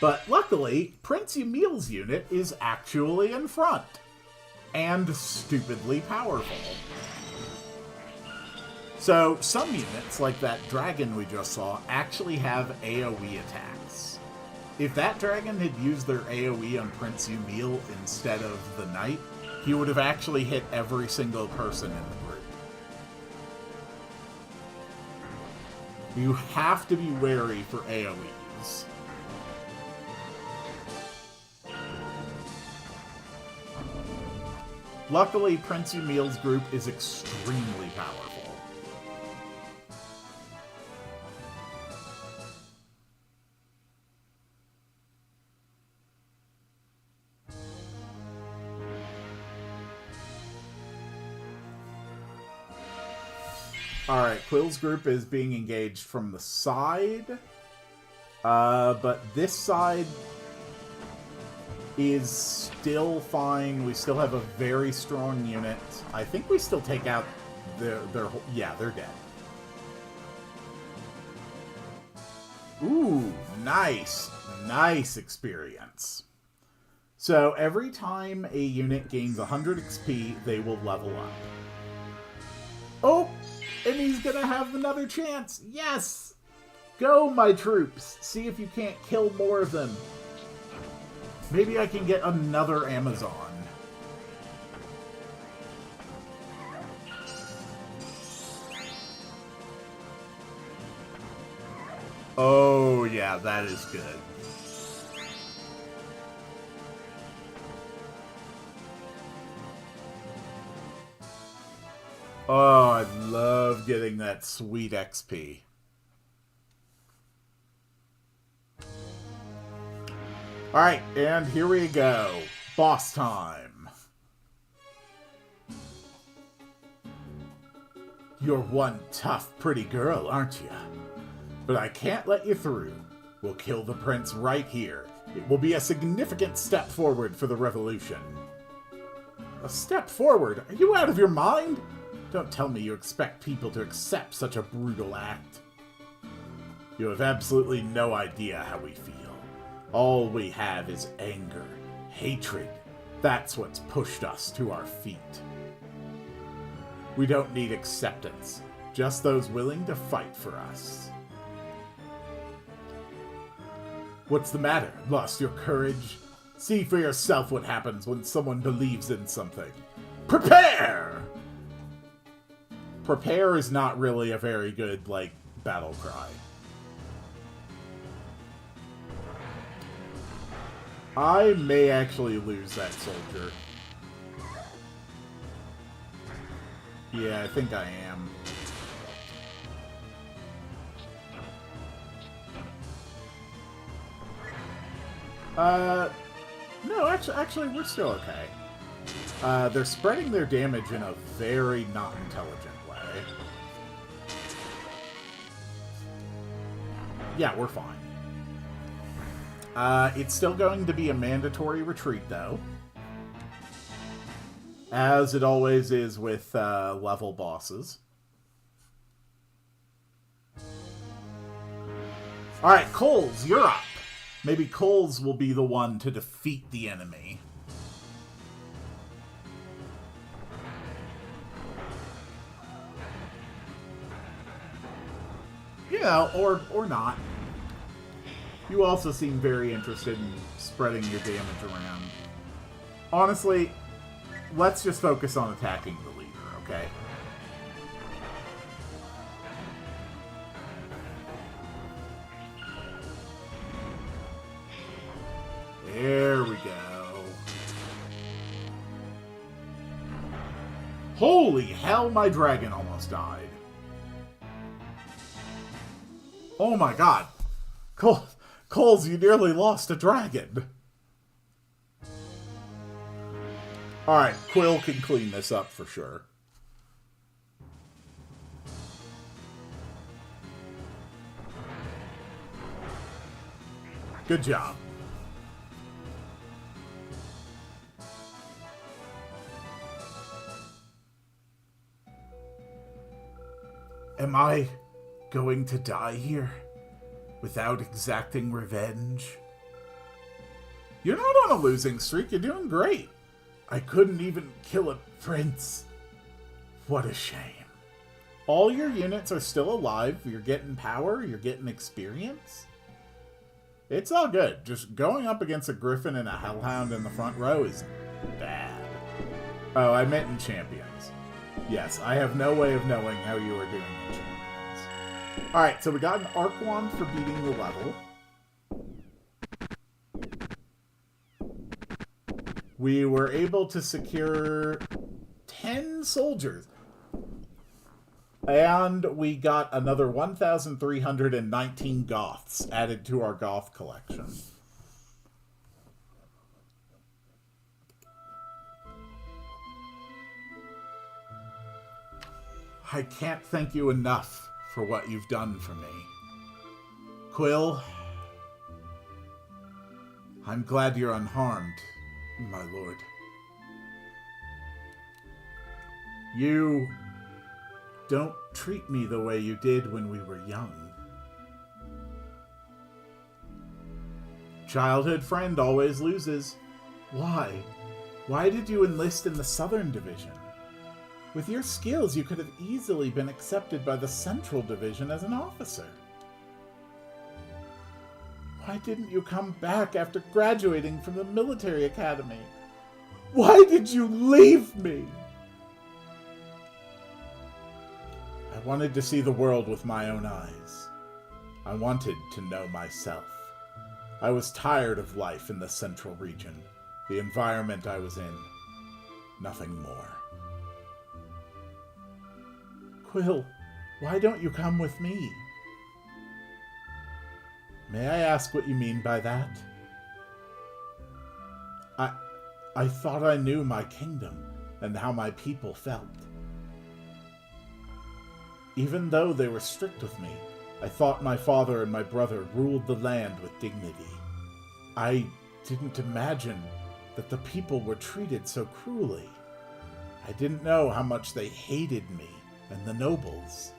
But luckily, Prince Emil's unit is actually in front. And stupidly powerful. So, some units, like that dragon we just saw, actually have AoE attacks. If that dragon had used their AoE on Prince Emil instead of the knight, he would have actually hit every single person in the group. You have to be wary for AoEs. Luckily, Prince Emil's group is extremely powerful. Alright, Quill's group is being engaged from the side. But this side is still fine. We still have a very strong unit. I think we still take out their yeah, they're dead. Ooh, nice. Nice experience. So every time a unit gains 100 XP, they will level up. Oh! And he's gonna have another chance. Yes! Go, my troops. See if you can't kill more of them. Maybe I can get another Amazon. Oh, yeah, that is good. Oh, I love getting that sweet XP. Alright, and here we go. Boss time. You're one tough, pretty girl, aren't you? But I can't let you through. We'll kill the prince right here. It will be a significant step forward for the revolution. A step forward? Are you out of your mind? Don't tell me you expect people to accept such a brutal act. You have absolutely no idea how we feel. All we have is anger, hatred. That's what's pushed us to our feet. We don't need acceptance, just those willing to fight for us. What's the matter? Lost your courage? See for yourself what happens when someone believes in something. Prepare! Prepare is not really a very good, battle cry. I may actually lose that soldier. Yeah, I think I am. No, actually, we're still okay. They're spreading their damage in a very not intelligent way. Yeah, we're fine. It's still going to be a mandatory retreat, though. As it always is with level bosses. Alright, Coles, you're up! Maybe Coles will be the one to defeat the enemy. You know, or not. You also seem very interested in spreading your damage around. Honestly, let's just focus on attacking the leader, okay? There we go. Holy hell, my dragon almost died. Oh my god. Coles, you nearly lost a dragon. Alright, Quill can clean this up for sure. Good job. Am I going to die here without exacting revenge? You're not on a losing streak. You're doing great. I couldn't even kill a prince. What a shame. All your units are still alive. You're getting power. You're getting experience. It's all good. Just going up against a griffin and a hellhound in the front row is bad. Oh, I meant in champions. Yes, I have no way of knowing how you are doing in champions. Alright, so we got an arc wand for beating the level. We were able to secure 10 soldiers. And we got another 1,319 Goths added to our Goth collection. I can't thank you enough for what you've done for me. Quill, I'm glad you're unharmed, my lord. You don't treat me the way you did when we were young. Childhood friend always loses. Why? Why did you enlist in the Southern Division? With your skills, you could have easily been accepted by the Central Division as an officer. Why didn't you come back after graduating from the military academy? Why did you leave me? I wanted to see the world with my own eyes. I wanted to know myself. I was tired of life in the Central region, the environment I was in. Nothing more. Quill, why don't you come with me? May I ask what you mean by that? I thought I knew my kingdom and how my people felt. Even though they were strict with me, I thought my father and my brother ruled the land with dignity. I didn't imagine that the people were treated so cruelly. I didn't know how much they hated me and the nobles.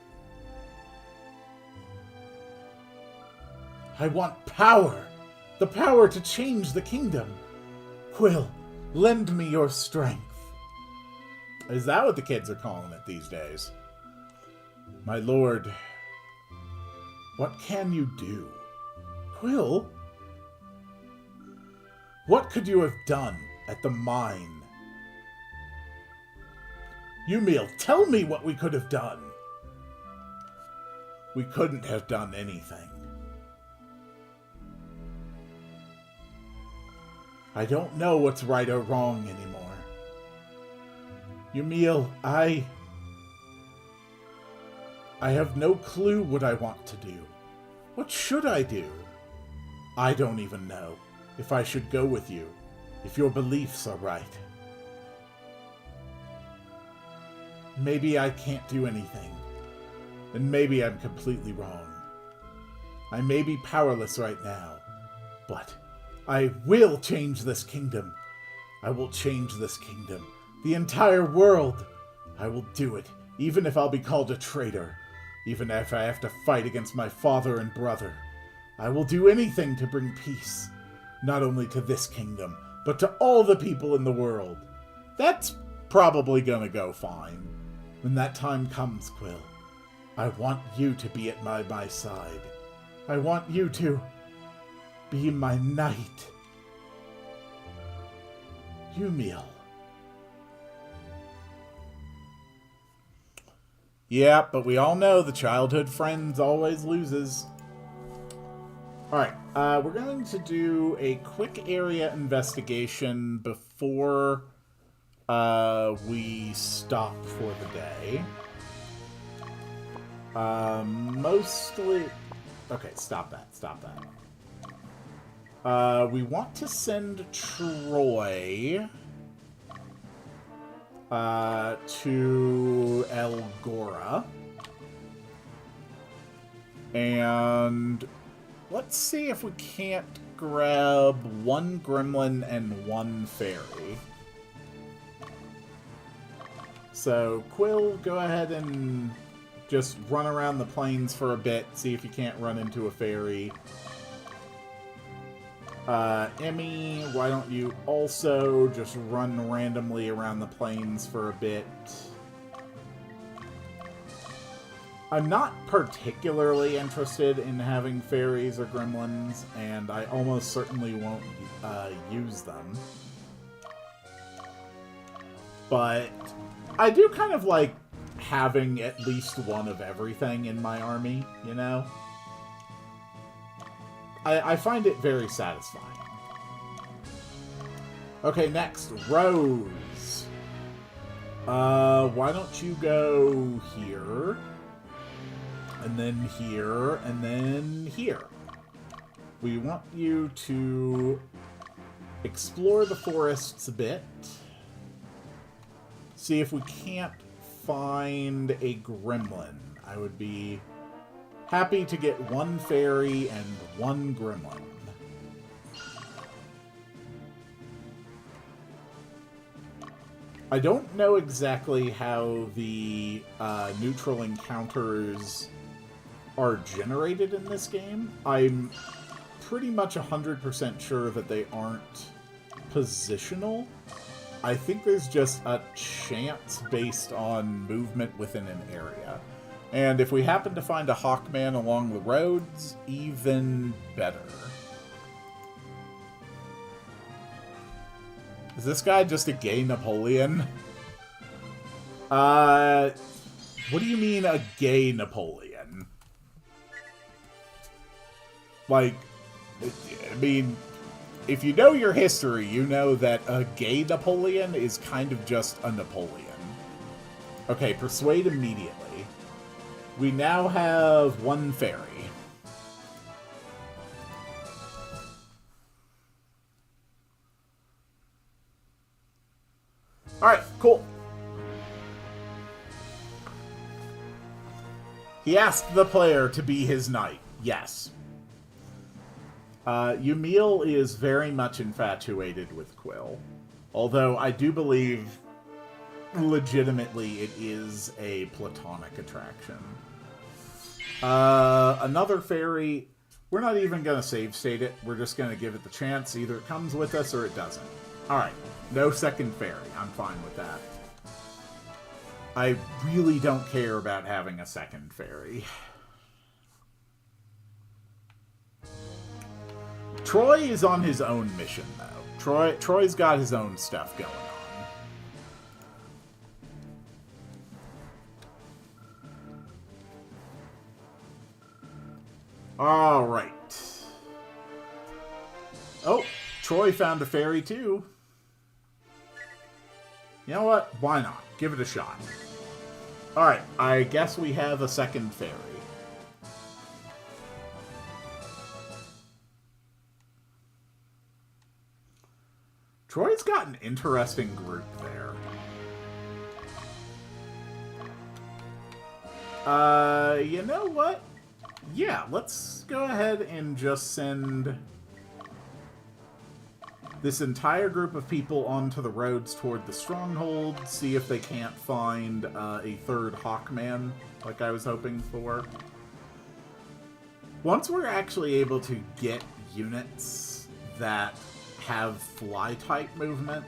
I want power! The power to change the kingdom! Quill, lend me your strength. Is that what the kids are calling it these days? My lord, what can you do? Quill? What could you have done at the mine? Yumiel, tell me what we could have done. We couldn't have done anything. I don't know what's right or wrong anymore. Yumiel, I have no clue what I want to do. What should I do? I don't even know if I should go with you, if your beliefs are right. Maybe I can't do anything, and maybe I'm completely wrong. I may be powerless right now, but I will change this kingdom. I will change this kingdom. The entire world. I will do it, even if I'll be called a traitor. Even if I have to fight against my father and brother. I will do anything to bring peace. Not only to this kingdom, but to all the people in the world. That's probably gonna go fine. When that time comes, Quill, I want you to be at my side. I want you to be my knight. Yumiel. Yeah, but we all know the childhood friend always loses. Alright, we're going to do a quick area investigation before we stop for the day. Mostly... Okay, stop that. We want to send Troy to Elgora. And let's see if we can't grab one gremlin and one fairy. So, Quill, go ahead and just run around the plains for a bit, see if you can't run into a fairy. Emmy, why don't you also just run randomly around the plains for a bit? I'm not particularly interested in having fairies or gremlins, and I almost certainly won't use them. But I do kind of like having at least one of everything in my army, you know? I find it very satisfying. Okay, next, Rose. Why don't you go here, and then here, and then here. We want you to explore the forests a bit. See if we can't find a gremlin. I would be happy to get one fairy and one gremlin. I don't know exactly how the neutral encounters are generated in this game. I'm pretty much 100% sure that they aren't positional. I think there's just a chance based on movement within an area. And if we happen to find a Hawkman along the roads, even better. Is this guy just a gay Napoleon? What do you mean a gay Napoleon? Like, I mean, if you know your history, you know that a gay Napoleon is kind of just a Napoleon. Okay, persuade immediately. We now have one fairy. Alright, cool. He asked the player to be his knight. Yes. Yumil is very much infatuated with Quill. Although I do believe legitimately it is a platonic attraction. Another fairy. We're not even going to save state it. We're just going to give it the chance. Either it comes with us or it doesn't. Alright. No second fairy. I'm fine with that. I really don't care about having a second fairy. Troy is on his own mission, though. Troy's got his own stuff going on. Alright. Oh, Troy found a fairy, too. You know what? Why not? Give it a shot. Alright, I guess we have a second fairy. Troy's got an interesting group there. You know what? Yeah, let's go ahead and just send this entire group of people onto the roads toward the stronghold, see if they can't find a third Hawkman, like I was hoping for. Once we're actually able to get units that have fly-type movement,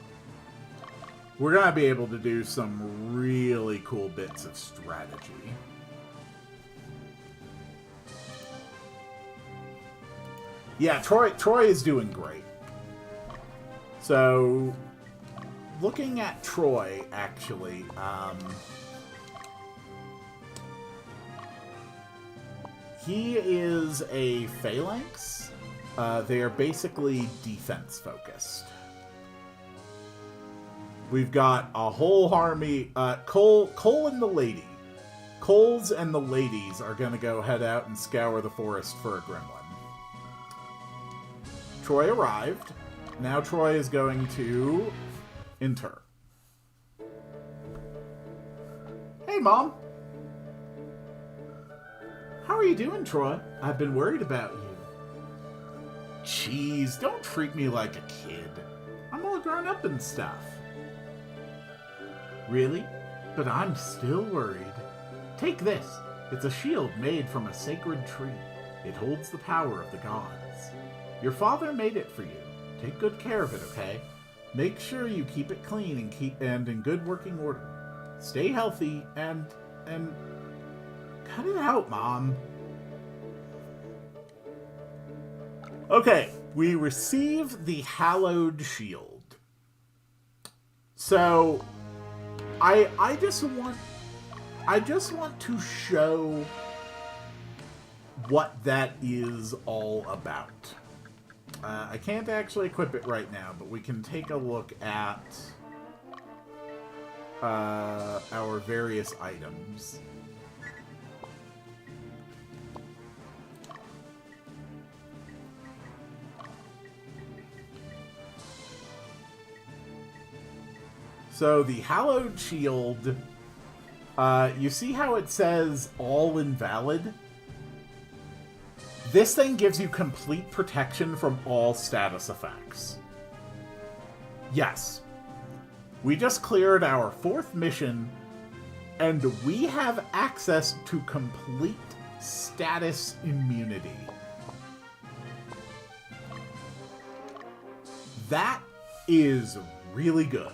we're going to be able to do some really cool bits of strategy. Yeah, Troy is doing great. So, looking at Troy, actually, he is a phalanx. They are basically defense-focused. We've got a whole army. Cole and the lady. Coles and the ladies are going to go head out and scour the forest for a gremlin. Troy arrived. Now Troy is going to enter. Hey, Mom. How are you doing, Troy? I've been worried about you. Jeez, don't treat me like a kid. I'm all grown up and stuff. Really? But I'm still worried. Take this. It's a shield made from a sacred tree. It holds the power of the gods. Your father made it for you. Take good care of it, okay? Make sure you keep it clean and in good working order. Stay healthy and cut it out, Mom. Okay, we receive the hallowed shield. So I just want to show what that is all about. I can't actually equip it right now, but we can take a look at our various items. So the hallowed shield, you see how it says all invalid? This thing gives you complete protection from all status effects. Yes. We just cleared our 4th mission, and we have access to complete status immunity. That is really good.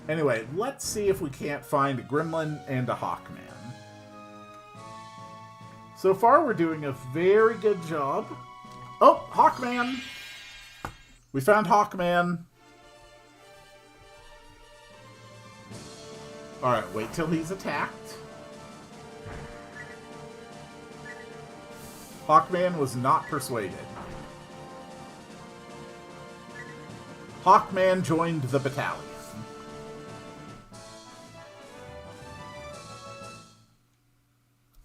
Anyway, let's see if we can't find a Gremlin and a Hawkman. So far, we're doing a very good job. Oh, Hawkman! We found Hawkman. Alright, wait till he's attacked. Hawkman was not persuaded. Hawkman joined the battalion.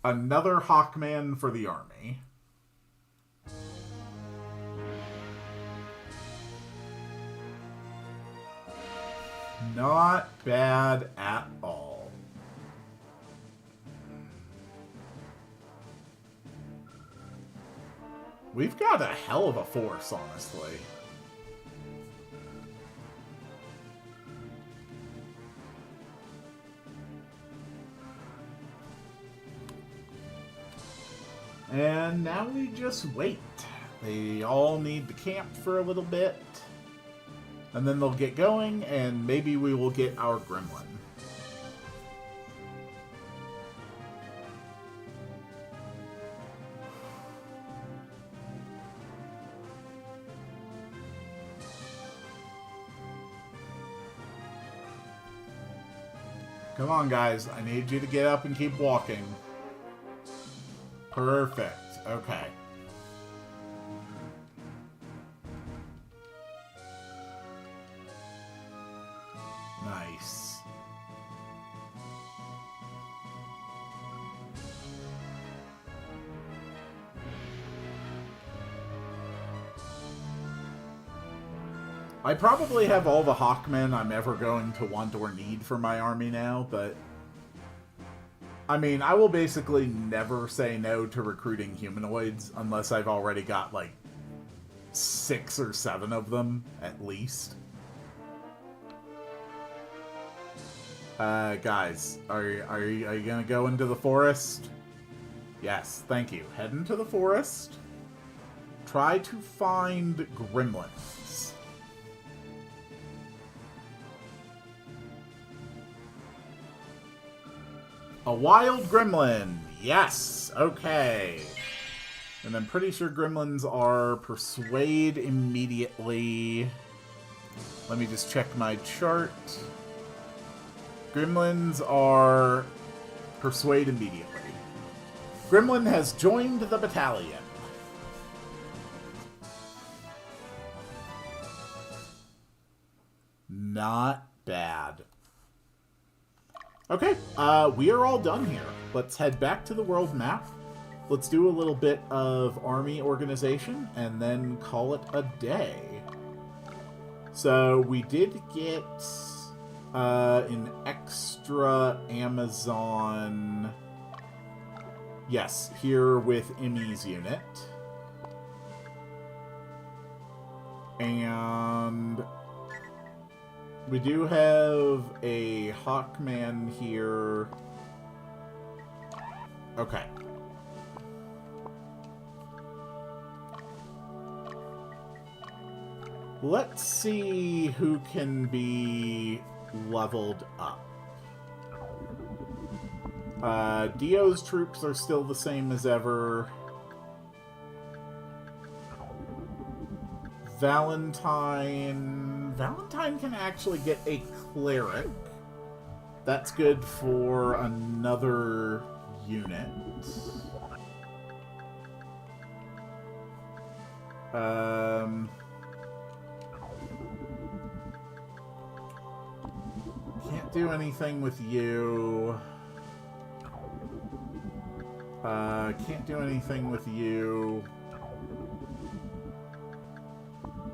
Another Hawkman for the army. Not bad at all. We've got a hell of a force, honestly. And now we just wait. They all need to camp for a little bit. And then they'll get going, and maybe we will get our Gremlin. Come on, guys. I need you to get up and keep walking. Perfect. Okay. Nice. I probably have all the Hawkmen I'm ever going to want or need for my army now, but I mean, I will basically never say no to recruiting humanoids unless I've already got, like, 6 or 7 of them, at least. Guys, are you gonna go into the forest? Yes, thank you. Head into the forest. Try to find gremlins. A wild gremlin. Yes. Okay. And I'm pretty sure gremlins are persuade immediately. Let me just check my chart. Gremlins are persuade immediately. Gremlin has joined the battalion. Not bad. Okay, we are all done here. Let's head back to the world map. Let's do a little bit of army organization and then call it a day. So we did get an extra Amazon, yes, here with Emmy's unit. And we do have a Hawkman here Okay. Let's see who can be leveled up. Dio's troops are still the same as ever. Valentine can actually get a cleric. That's good for another unit. Can't do anything with you. Can't do anything with you.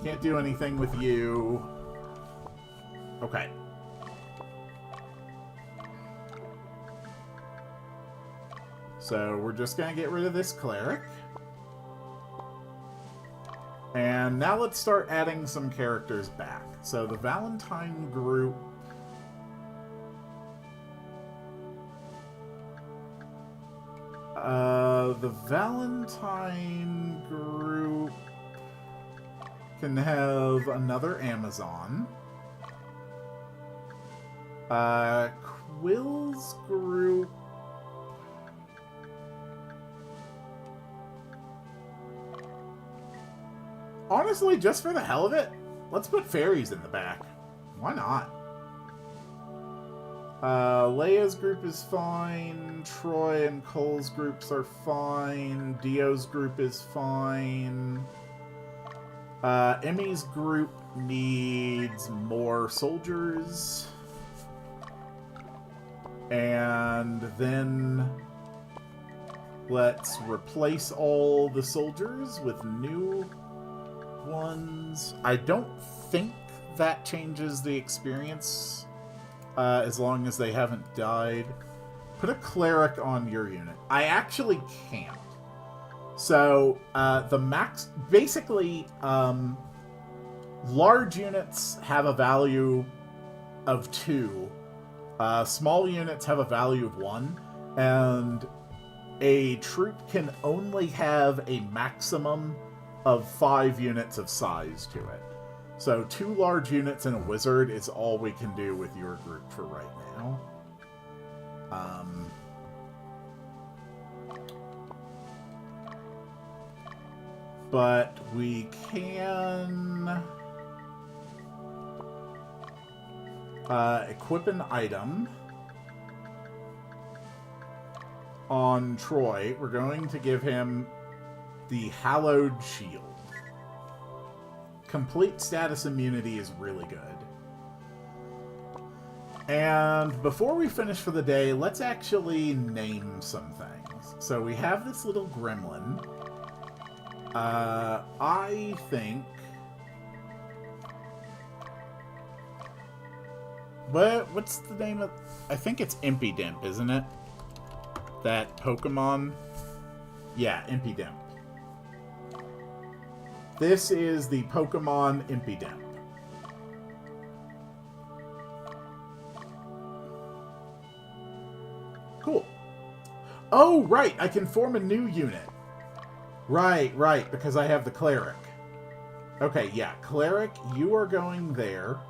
Can't do anything with you. Okay. So we're just going to get rid of this cleric. And now let's start adding some characters back. So the Valentine group... the Valentine group can have another Amazon. Quill's group... Honestly, just for the hell of it, let's put fairies in the back. Why not? Leia's group is fine. Troy and Cole's groups are fine. Dio's group is fine. Emmy's group needs more soldiers. And then let's replace all the soldiers with new ones. I don't think that changes the experience as long as they haven't died. Put a cleric on your unit. I actually can't. So the max... Basically, large units have a value of 2. Small units have a value of 1. And a troop can only have a maximum of 5 units of size to it. So 2 large units and a wizard is all we can do with your group for right now. But we can equip an item on Troy. We're going to give him the Hallowed Shield. Complete status immunity is really good. And before we finish for the day, let's actually name some things. So we have this little gremlin. I think... What's the name of... I think it's Impidimp, isn't it? That Pokemon? Yeah, Impidimp. This is the Pokemon Impidimp. Cool. Oh, right, I can form a new unit. Right, because I have the Cleric. Okay, yeah, Cleric, you are going there.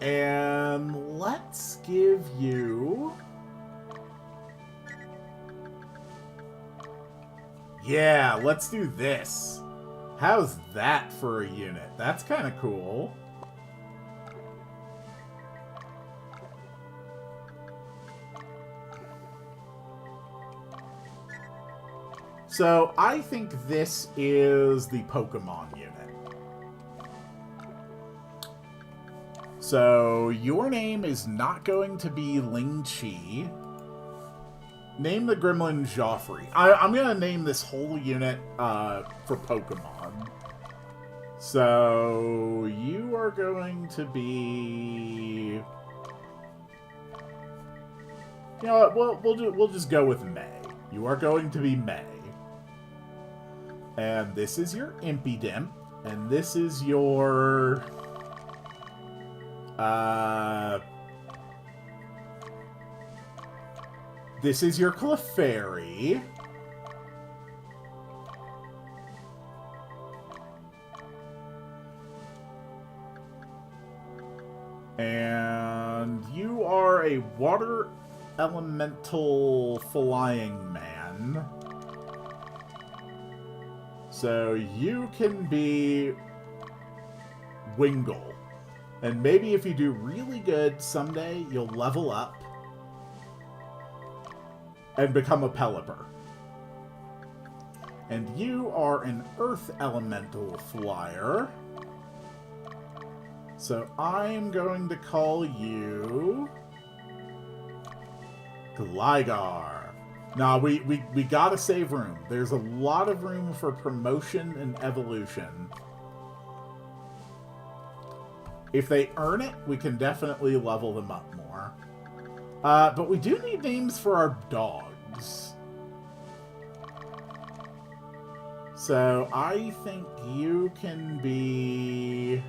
And let's give you... Yeah, let's do this. How's that for a unit? That's kind of cool. So, I think this is the Pokemon unit. So, your name is not going to be Ling Chi. Name the gremlin Joffrey. I'm going to name this whole unit for Pokemon. So, you are going to be... You know what, we'll just go with May. You are going to be May. And this is your Impidimp. And this is your... This is your Clefairy. And you are a water elemental flying man. So you can be Wingull. And maybe if you do really good, someday you'll level up and become a Pelipper. And you are an Earth Elemental Flyer. So I'm going to call you Gligar. Nah, we gotta save room. There's a lot of room for promotion and evolution. If they earn it, we can definitely level them up more. But we do need names for our dogs. So I think you can be...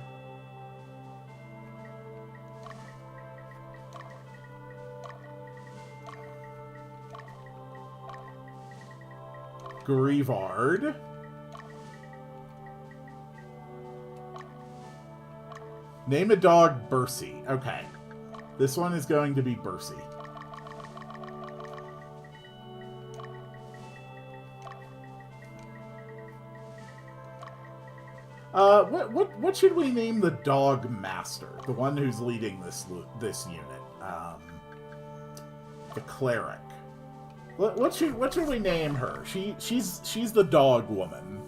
Grievard. Name a dog Bercy. Okay. This one is going to be Bercy. What should we name the dog master? The one who's leading this unit. The cleric. What should we name her? She's the dog woman.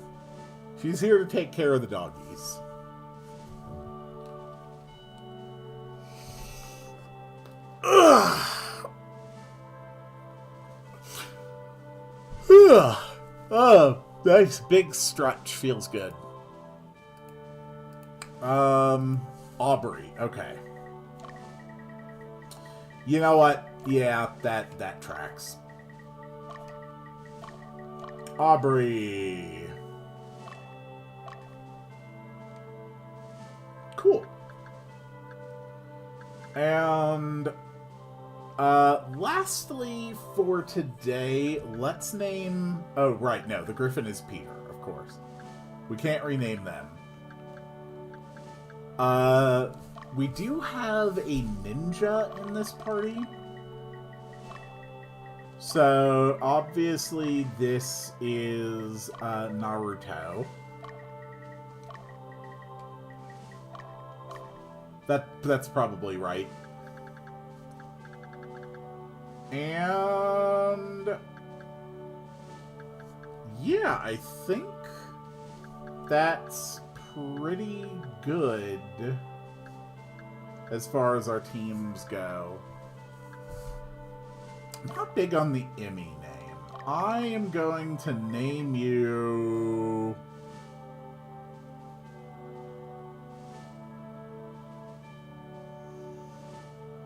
She's here to take care of the doggies. Oh, nice big stretch. Feels good. Aubrey. Okay. You know what? Yeah, that tracks. Aubrey. Cool. And lastly for today, let's name... Oh, right, no, the Griffin is Peter, of course. We can't rename them. We do have a ninja in this party. So, obviously, this is Naruto. That's probably right. And... yeah, I think that's pretty good as far as our teams go. I'm not big on the Emmy name. I am going to name you...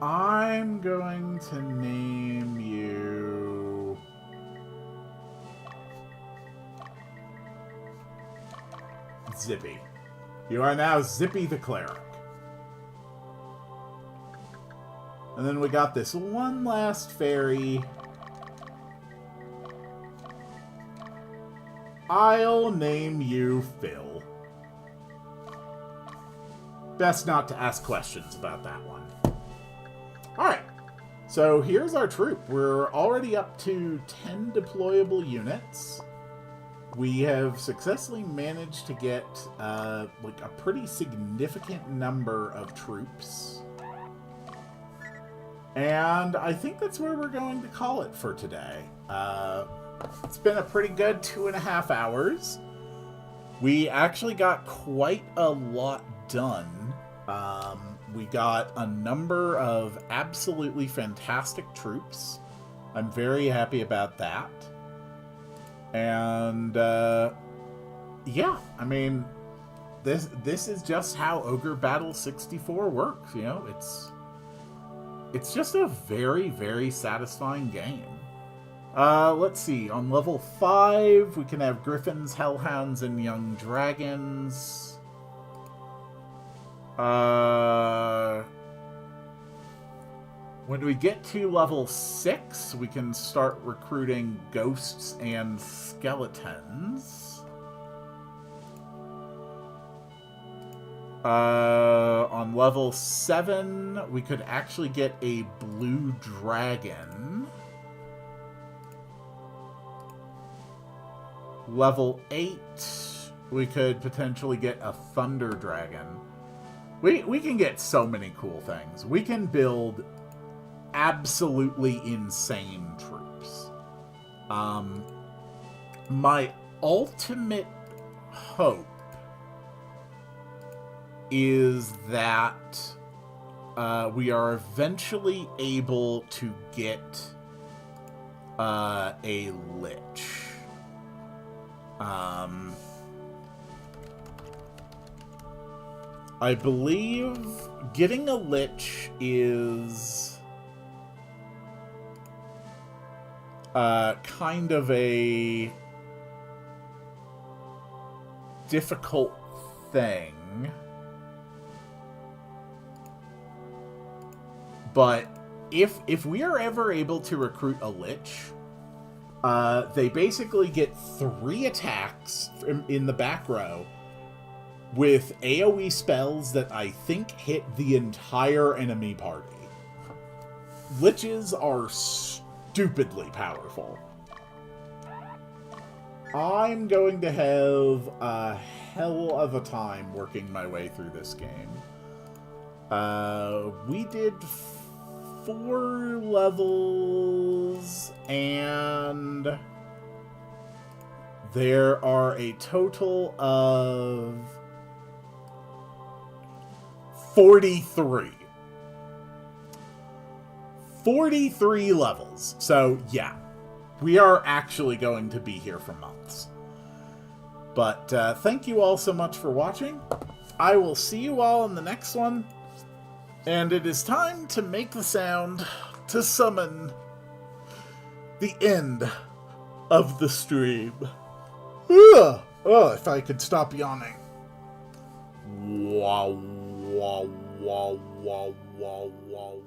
I'm going to name you... Zippy. You are now Zippy the Cleric. And then we got this one last fairy. I'll name you Phil. Best not to ask questions about that one. Alright, so here's our troop. We're already up to 10 deployable units. We have successfully managed to get like a pretty significant number of troops. And I think that's where we're going to call it for today. It's been a pretty good 2.5 hours. We actually got quite a lot done. We got a number of absolutely fantastic troops. I'm very happy about that. And, yeah, I mean, this is just how Ogre Battle 64 works, you know? It's just a very, very satisfying game. Let's see. On level 5, we can have Griffins, Hellhounds, and Young Dragons. When we get to level 6, we can start recruiting ghosts and skeletons. On level 7, we could actually get a blue dragon. Level 8, we could potentially get a thunder dragon. We can get so many cool things. We can build absolutely insane troops. My ultimate hope is that we are eventually able to get a lich. I believe getting a lich is kind of a difficult thing. But if we are ever able to recruit a lich, they basically get 3 attacks in the back row with AoE spells that I think hit the entire enemy party. Liches are stupidly powerful. I'm going to have a hell of a time working my way through this game. We did 4 levels, and there are a total of 43. 43 levels. So, yeah. We are actually going to be here for months. But, thank you all so much for watching. I will see you all in the next one. And it is time to make the sound to summon the end of the stream. Ugh! Oh, if I could stop yawning. Wow, wow, wow, wow, wow, wow.